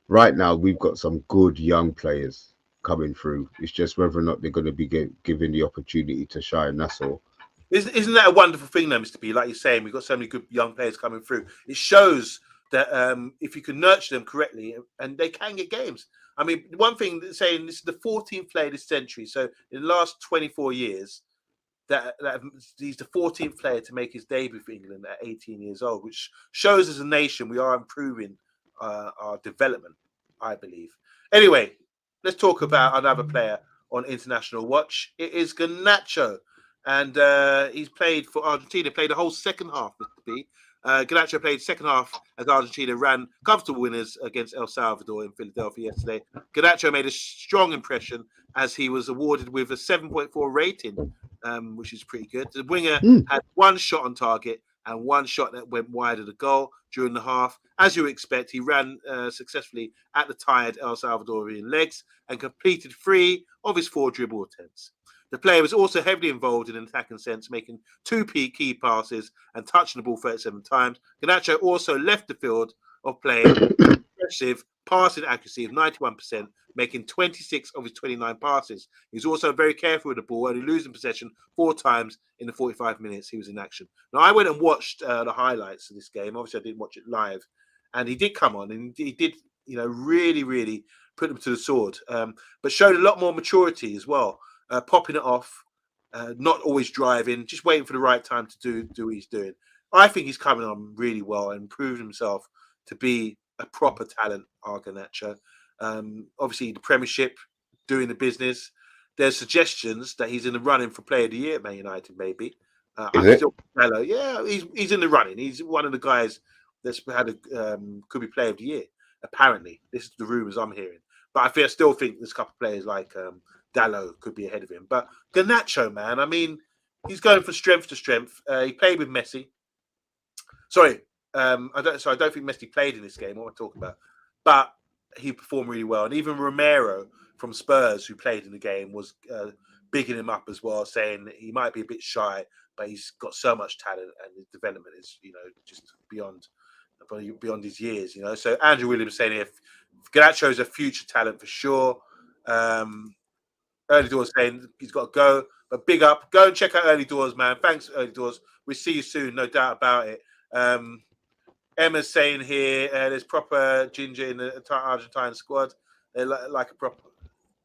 Speaker 2: right now we've got some good young players coming through. It's just whether or not they're going to be given the opportunity to shine. That's all.
Speaker 1: Isn't that a wonderful thing, though, Mr. B? Like you're saying, we've got so many good young players coming through. It shows that if you can nurture them correctly, and they can get games. I mean, one thing saying this is the 14th player this century. So in the last 24 years, that he's the 14th player to make his debut for England at 18 years old, which shows as a nation we are improving our development, I believe. Anyway, let's talk about another player on international watch. It is Garnacho, and he's played for Argentina, played the whole second half, Mr. B. Garnacho played second half as Argentina ran comfortable winners against El Salvador in Philadelphia yesterday. Garnacho made a strong impression as he was awarded with a 7.4 rating, which is pretty good. The winger had one shot on target and one shot that went wide of the goal during the half. As you would expect, he ran successfully at the tired El Salvadorian legs and completed 3 of his 4 dribble attempts. The player was also heavily involved in an attacking sense, making 2 key passes and touching the ball 37 times. Garnacho also left the field of play impressive passing accuracy of 91%, making 26 of his 29 passes. He was also very careful with the ball, only losing possession 4 times in the 45 minutes he was in action. Now, I went and watched the highlights of this game. Obviously, I didn't watch it live, and he did come on, and he did, really, really put them to the sword, but showed a lot more maturity as well, popping it off, not always driving, just waiting for the right time to do what he's doing. I think he's coming on really well and proved himself to be a proper talent, Garnacho. Obviously, the Premiership, doing the business. There's suggestions that he's in the running for Player of the Year at Man United, maybe.
Speaker 2: Is it?
Speaker 1: Yeah, he's in the running. He's one of the guys that's had could be Player of the Year. Apparently, this is the rumours I'm hearing. But I still think there's a couple of players like Dalot could be ahead of him. But Garnacho, man, I mean, he's going from strength to strength. He played with Messi. Sorry, I don't think Messi played in this game. What am I talking about? But he performed really well, and even Romero from Spurs, who played in the game, was bigging him up as well, saying that he might be a bit shy, but he's got so much talent, and his development is, just beyond his years. So Andrew Williams saying if Garnacho is a future talent for sure. Early Doors saying he's got to go, but big up. Go and check out Early Doors, man. Thanks, Early Doors. We'll see you soon, no doubt about it. Emma's saying here there's proper ginger in the Argentine squad. They're like a proper.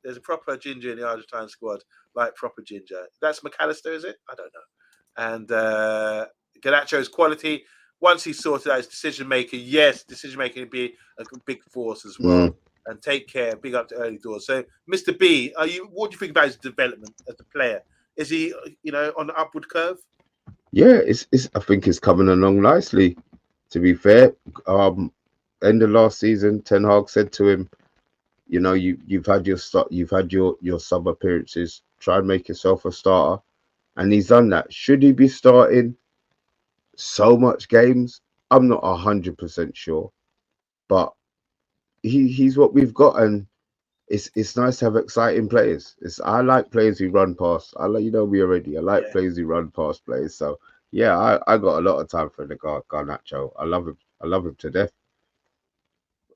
Speaker 1: There's a proper ginger in the Argentine squad, like proper ginger. That's McAllister, is it? I don't know. And Garnacho's quality. Once he's sorted out his decision making, yes, decision making would be a big force as well. And take care. Big up to Early Doors. So, Mr. B, what do you think about his development as a player? Is he, on the upward curve?
Speaker 2: Yeah, I think it's coming along nicely. To be fair, end of last season, Ten Hag said to him, you've had your sub appearances. Try and make yourself a starter, and he's done that. Should he be starting so much games? I'm not 100% sure, but he's what we've got, and it's nice to have exciting players. I like players who run past. I like I like players who run past players. So yeah, I got a lot of time for the Garnacho. I love him to death.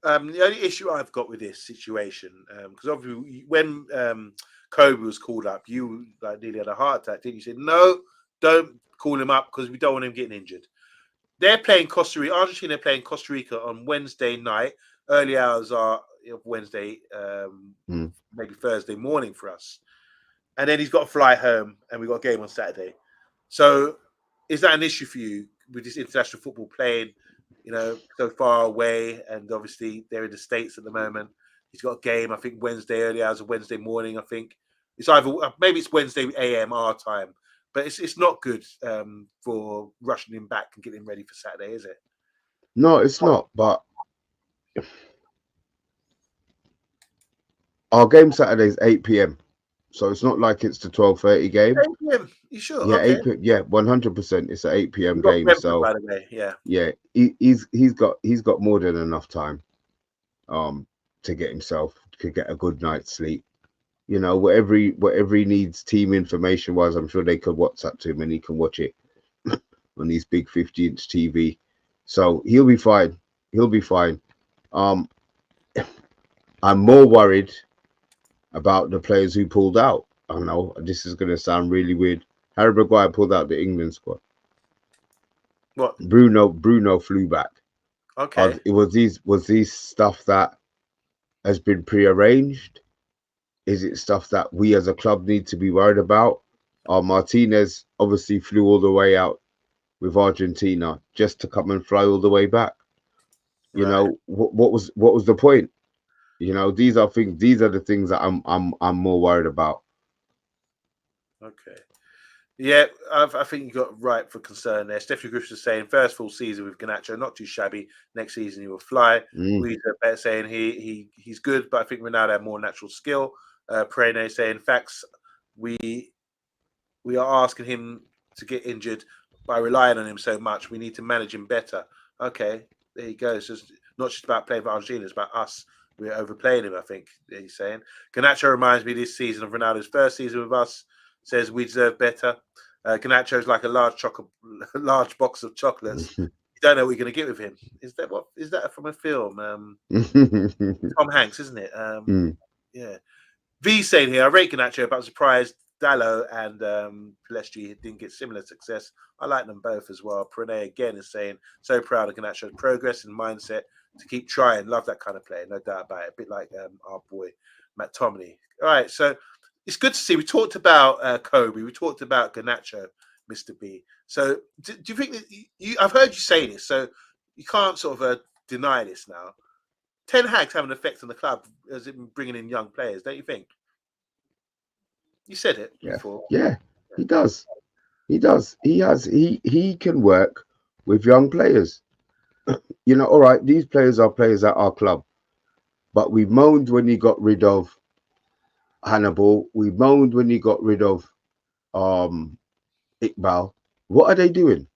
Speaker 1: The only issue I've got with this situation, because obviously when Kobe was called up, you nearly had a heart attack, didn't you? You said, no, don't call him up because we don't want him getting injured. They're playing Costa Rica. Argentina are playing Costa Rica on Wednesday night. Early hours are Wednesday, maybe Thursday morning for us. And then he's got to fly home, and we've got a game on Saturday. So is that an issue for you with this international football playing, so far away? And obviously they're in the States at the moment. He's got a game, I think, Wednesday, early hours of Wednesday morning, I think. It's either, maybe it's Wednesday AM our time. But it's not good for rushing him back and getting him ready for Saturday, is it?
Speaker 2: No, it's not. But our game Saturday is 8 p.m. So it's not like it's the 12:30 game.
Speaker 1: 8 p.m. You sure?
Speaker 2: Yeah,
Speaker 1: okay.
Speaker 2: 8 p.m. Yeah, 100%. It's an 8 p.m. game.
Speaker 1: Brentford,
Speaker 2: so
Speaker 1: by the way,
Speaker 2: yeah, he's got more than enough time, to get himself to get a good night's sleep. Whatever he needs team information wise, I'm sure they could WhatsApp to him and he can watch it on his big 50-inch TV. So he'll be fine. I'm more worried about the players who pulled out. I know this is going to sound really weird. Harry Maguire pulled out the England squad.
Speaker 1: What?
Speaker 2: Bruno flew back.
Speaker 1: Okay.
Speaker 2: Was these stuff that has been prearranged? Is it stuff that we as a club need to be worried about? Martinez obviously flew all the way out with Argentina just to come and fly all the way back. You
Speaker 1: Right.
Speaker 2: know, what was the point? You know, these are the things that I'm more worried about.
Speaker 1: Okay. Yeah, I think you got right for concern there. Stephanie Griffiths is saying first full season with Garnacho, not too shabby. Next season he will fly. We are saying he's good, but I think Ronaldo had more natural skill. Perene saying facts. We are asking him to get injured by relying on him so much. We need to manage him better. Okay, there you go. So it's not just about playing for Argentina; it's about us. We're overplaying him. I think he's saying. Garnacho reminds me this season of Ronaldo's first season with us. Says we deserve better. Garnacho is like a large box of chocolates. You don't know what you're going to get with him. Is that from a film? Tom Hanks, isn't it? Yeah. V saying here, I rate Garnacho, but I'm surprised Dallo and Palestri didn't get similar success. I like them both as well. Prene again is saying, so proud of Garnacho's progress and mindset to keep trying. Love that kind of player, no doubt about it. A bit like our boy Mctominay. All right, so it's good to see. We talked about Kobe. We talked about Garnacho, Mr. B. So do you think that I've heard you say this, so you can't sort of deny this now. Ten Hag's having an effect on the club as it bringing in young players, don't you think? You said it before.
Speaker 2: Yeah, he does. He does. He can work with young players. You know, all right, these players are players at our club. But we moaned when he got rid of Hannibal. We moaned when he got rid of Iqbal. What are they doing?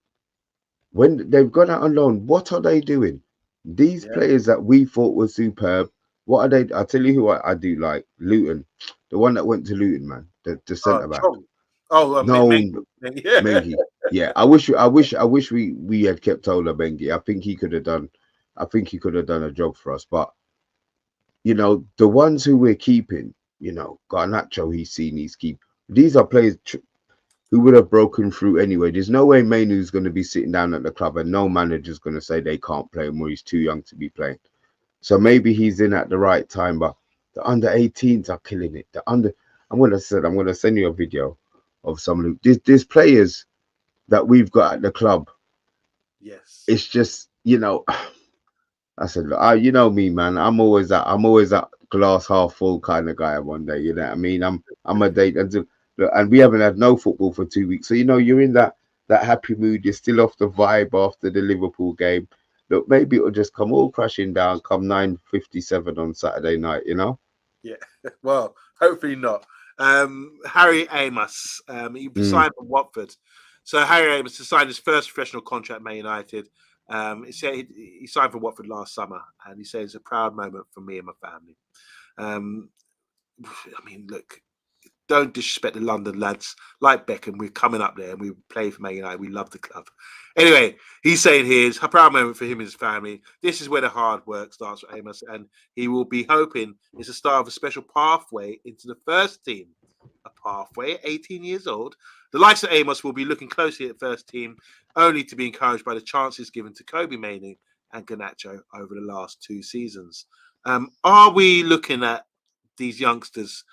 Speaker 2: When they've gone out on loan, what are they doing? These players that we thought were superb, what are they? I'll tell you who I do like. Luton. The one that went to Luton, man. The centre back. Mengi. Yeah, I wish we had kept Ola Mengi. I think he could have done a job for us. But you know, the ones who we're keeping, you know, Garnacho, he's keep. These are players who would have broken through anyway. There's no way Mainu's going to be sitting down at the club and no manager's going to say they can't play him or he's too young to be playing. So maybe he's in at the right time, but the under 18s are killing it. I'm going to send you a video of some of these players that we've got at the club.
Speaker 1: Yes.
Speaker 2: It's just, you know, I said, look, you know me, man. I'm always that glass half full kind of guy one day. You know what I mean? I'm a date and we haven't had no football for 2 weeks. So, you know, you're in that happy mood. You're still off the vibe after the Liverpool game. Look, maybe it'll just come all crashing down come 9:57 on Saturday night, you know?
Speaker 1: Yeah. Well, hopefully not. Harry Amos, he signed for Watford. So Harry Amos has signed his first professional contract at Man United. He said he signed for Watford last summer, and he says it's a proud moment for me and my family. I mean, look, don't disrespect the London lads like Beckham. We're coming up there and we play for Man United. We love the club. Anyway, he's saying here it's a proud moment for him and his family. This is where the hard work starts for Amos, and he will be hoping it's the start of a special pathway into the first team. A pathway at 18 years old. The likes of Amos will be looking closely at the first team, only to be encouraged by the chances given to Kobe Mainoo and Garnacho over the last 2 seasons. Are we looking at these youngsters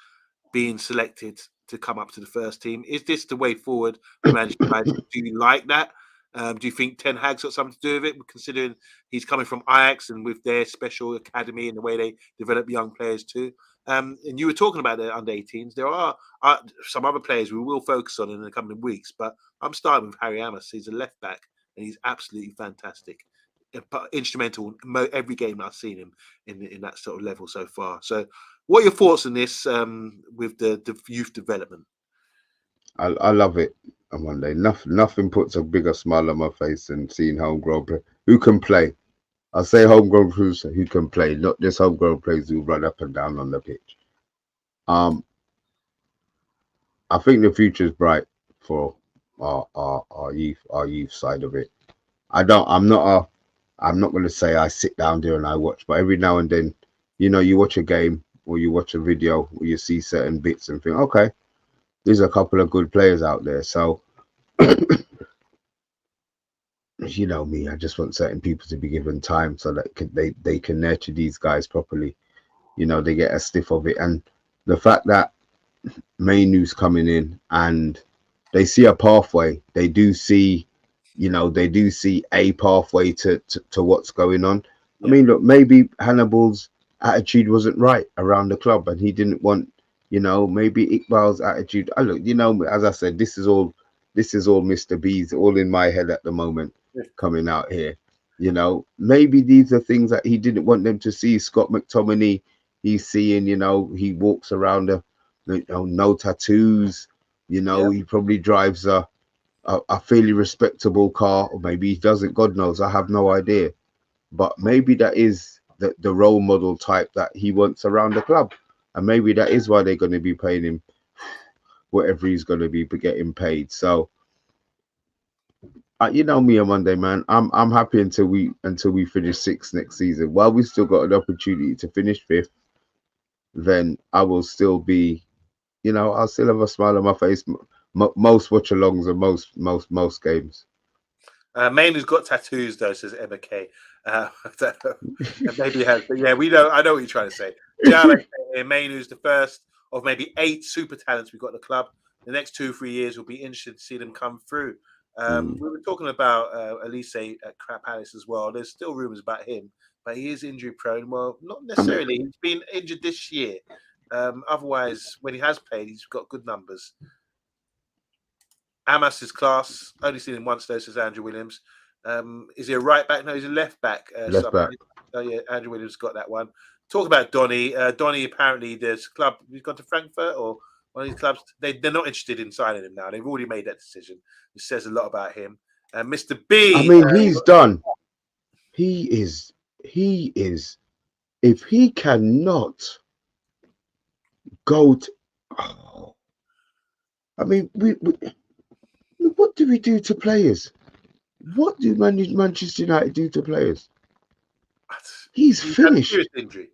Speaker 1: being selected to come up to the first team? Is this the way forward for Manchester United? Do you like that? Do you think Ten Hag's got something to do with it, considering he's coming from Ajax and with their special academy and the way they develop young players too? And you were talking about the under 18s. There are some other players we will focus on in the coming weeks, but I'm starting with Harry Amos. He's a left back and he's absolutely fantastic. But instrumental in every game I've seen him in that sort of level so far. So what are your thoughts on this with the youth development?
Speaker 2: I love it on Monday. Nothing puts a bigger smile on my face than seeing homegrown play who can play. I say homegrown players who can play, not just homegrown players who run up and down on the pitch. I think the future is bright for our youth side of it. I'm not going to say I sit down there and I watch, but every now and then, you know, you watch a game or you watch a video or you see certain bits and think, okay, there's a couple of good players out there. So, you know me, I just want certain people to be given time so that they can nurture these guys properly. You know, they get a stiff of it. And the fact that Mainu's coming in and they see a pathway, they do see, you know, they do see a pathway to what's going on. I mean, look, maybe Hannibal's attitude wasn't right around the club and he didn't want, you know, maybe Iqbal's attitude. I look, you know, as I said, this is all Mr. B's, all in my head at the moment coming out here. You know, maybe these are things that he didn't want them to see. Scott McTominay, he's seeing, you know, he walks around no tattoos, you know, he probably drives a fairly respectable car, or maybe he doesn't, God knows, I have no idea. But maybe that is the role model type that he wants around the club. And maybe that is why they're going to be paying him whatever he's going to be getting paid. So, you know me on Monday, man. I'm happy until we finish sixth next season. While we still got an opportunity to finish fifth, then I will still be, you know, I'll still have a smile on my face. Most watch-alongs and most games.
Speaker 1: Mainly's got tattoos though, says Emma K. I don't know. Maybe he has, but yeah, we know. I know what you're trying to say. Mainu's the first of maybe 8 super talents we've got in the club. The next 2-3 years, we'll be interested to see them come through. We were talking about Elise at Crap Palace as well. There's still rumours about him, but he is injury prone. Well, not necessarily. He's been injured this year. Otherwise, when he has played, he's got good numbers. Amas is class. Only seen him once though, says Andrew Williams. Is he a right back? No, he's a left back.
Speaker 2: Left back.
Speaker 1: Oh yeah, Andrew Williams got that one. Talk about Donny. Donny apparently there's a club. He's gone to Frankfurt or one of these clubs. They're not interested in signing him now. They've already made that decision. It says a lot about him. Mr. B.
Speaker 2: I mean, he's done. He is. If he cannot go to, I mean, what do we do to players? What do Manchester United do to players? He's finished.
Speaker 1: Had a serious injury.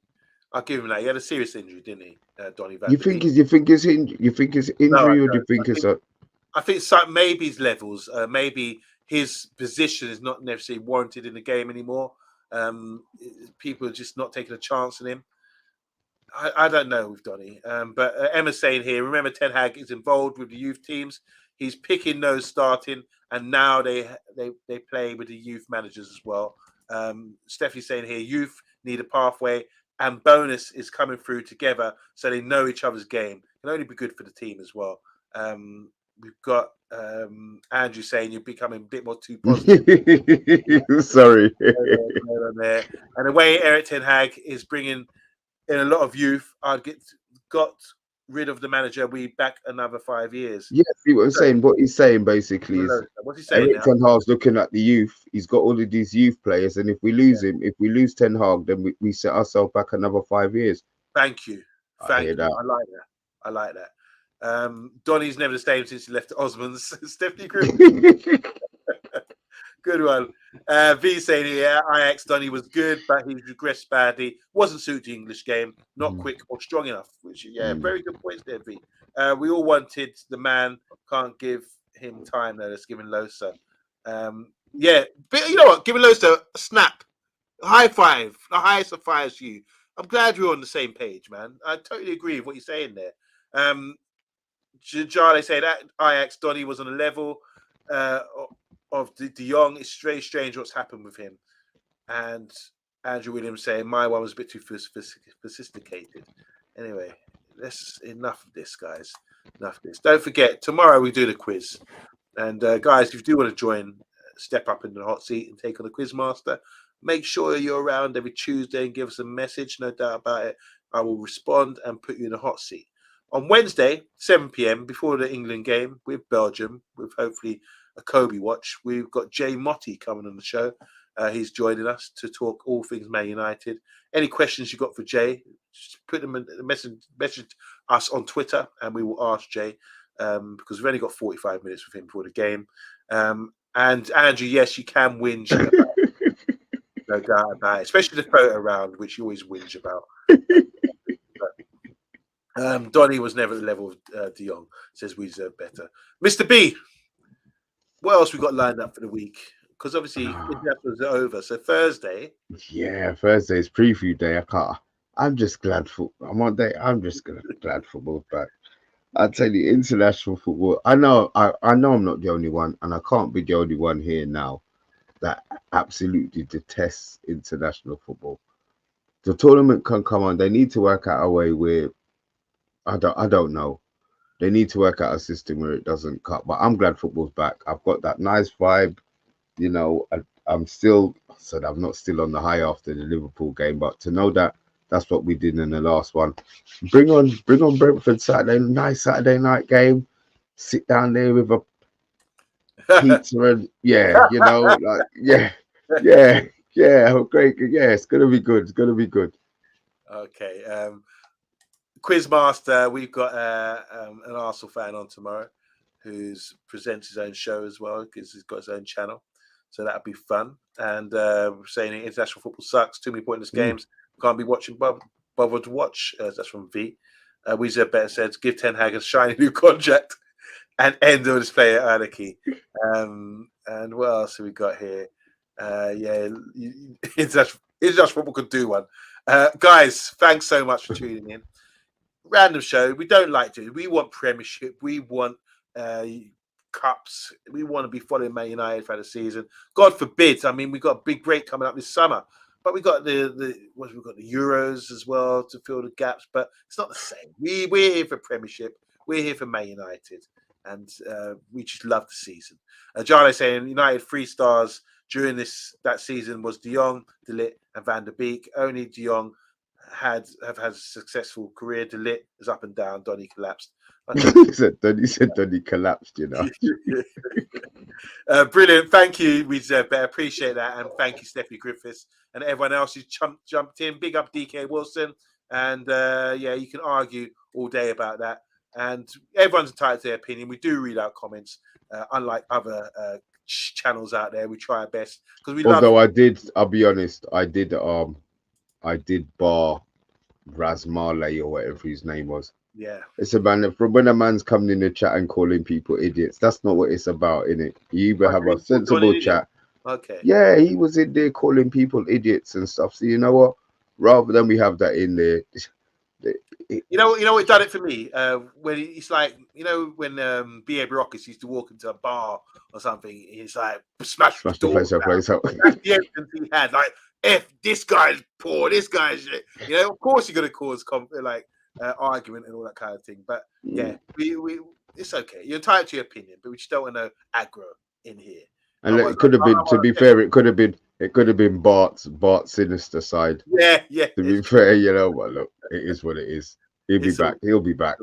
Speaker 1: I'll give him that. He had a serious injury, didn't he, Donny Van?
Speaker 2: You think it's injury, or do you think it's a?
Speaker 1: I think maybe his levels. Maybe his position is not necessarily warranted in the game anymore. People are just not taking a chance on him. I don't know with Donny. But Emma's saying here, remember Ten Hag is involved with the youth teams. He's picking those starting, and now they play with the youth managers as well. Stephanie's saying here, youth need a pathway, and bonus is coming through together so they know each other's game. It can only be good for the team as well. We've got Andrew saying you're becoming a bit more too positive.
Speaker 2: Sorry.
Speaker 1: And the way Eric Ten Hag is bringing in a lot of youth, got rid of the manager, we back another 5 years.
Speaker 2: Yeah, see what I'm saying? What he's saying basically is
Speaker 1: what's he saying?
Speaker 2: Eric Ten Hag's looking at the youth. He's got all of these youth players, and if we lose him, if we lose Ten Hag, then we set ourselves back another 5 years.
Speaker 1: Thank you. I like that. Donny's never the same since he left Osmonds. Stephanie Griffin. Good one. V saying here, Ajax Donny was good, but he regressed badly. Wasn't suited the English game. Not quick or strong enough. Which, very good points there, V. We all wanted the man. Can't give him time though. Let's give him Losa. But you know what? Giving Losa a snap. High five. The highest of fives to you. I'm glad we're on the same page, man. I totally agree with what you're saying there. Charlie said that Ajax Donny was on a level of De Jong. It's very strange what's happened with him. And Andrew Williams saying my one was a bit too sophisticated. Anyway, enough of this, guys. Enough of this. Don't forget, tomorrow we do the quiz. And guys, if you do want to join, step up in the hot seat and take on the quiz master, make sure you're around every Tuesday and give us a message. No doubt about it. I will respond and put you in the hot seat. On Wednesday, 7 p.m, before the England game with Belgium, with hopefully a Kobe watch, we've got Jay Motti coming on the show. He's joining us to talk all things Man United. Any questions you got for Jay, just put them in message us on Twitter, and we will ask Jay because we've only got 45 minutes with him before the game. And Andrew, yes, you can whinge about it. No doubt about it, especially the photo round, which you always whinge about. Donny was never at the level of De Jong. Says we deserve better. Mr. B, what else we got lined up for the week? Because obviously internationals are over. So Thursday.
Speaker 2: Yeah, Thursday's preview day. I'm just glad I'm just glad football's back. I tell you, international football. I know I'm not the only one, and I can't be the only one here now that absolutely detests international football. The tournament can come on. They need to work out a way where I don't know. They need to work out a system where it doesn't cut. But I'm glad football's back. I've got that nice vibe. You know, I'm still said I'm not still on the high after the Liverpool game, but to know that that's what we did in the last one. Bring on Brentford Saturday, nice Saturday night game. Sit down there with a pizza and great. Yeah, it's gonna be good. It's gonna be good.
Speaker 1: Okay. Quizmaster, we've got an Arsenal fan on tomorrow who's presents his own show as well because he's got his own channel. So that'll be fun. And saying international football sucks, too many pointless games, can't be watching, bothered to watch. That's from V. Weezer Better says, give Ten Hag a shiny new contract and end all this player anarchy. And what else have we got here? International football could do one. Guys, thanks so much for tuning in. Random show. We don't like to. We want Premiership. We want cups. We want to be following Man United for the season. God forbid. I mean, we got a big break coming up this summer, but we got the Euros as well to fill the gaps. But it's not the same. We're here for Premiership. We're here for Man United, and we just love the season. Jarno saying United 3 stars during that season was De Jong, De Ligt, and Van der Beek. Only De Jong have had a successful career. De Ligt is up and down. Donny collapsed.
Speaker 2: He said Donny collapsed, you know.
Speaker 1: Brilliant. Thank you, we appreciate that. And thank you, Stephanie Griffiths, and everyone else who's jumped in. Big up DK Wilson. And you can argue all day about that. And everyone's entitled to their opinion. We do read out comments, unlike other channels out there. We try our best because we
Speaker 2: Although
Speaker 1: love.
Speaker 2: I'll be honest, I did bar Raz Marley or whatever his name was.
Speaker 1: Yeah,
Speaker 2: it's about from when a man's coming in the chat and calling people idiots. That's not what it's about, innit? You either have a sensible chat.
Speaker 1: Okay.
Speaker 2: Yeah, he was in there calling people idiots and stuff. So you know what? Rather than we have that in there,
Speaker 1: you know what done it for me? When it's like, when B.A. Baracus used to walk into a bar or something, he's like smash the place out. That's the evidence he had. Like, if this guy's poor, this guy's of course you're gonna cause argument and all that kind of thing. But yeah, we it's okay. You're entitled to your opinion, but we just don't want no aggro in here.
Speaker 2: And it could have been, to be fair, it could have been Bart's sinister side.
Speaker 1: Yeah.
Speaker 2: To be fair, but look, it is what it is. He'll be back.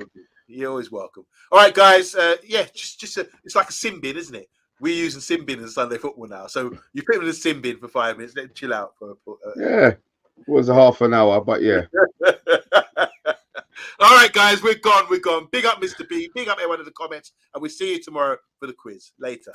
Speaker 1: You're always welcome. All right, guys. It's like a sin bin, isn't it? We're using sin bin in Sunday football now. So you put him in the sin bin for 5 minutes, let him chill out for
Speaker 2: it was a half an hour, but yeah.
Speaker 1: All right, guys, we're gone. Big up Mr. B. Big up everyone in the comments. And we'll see you tomorrow for the quiz. Later.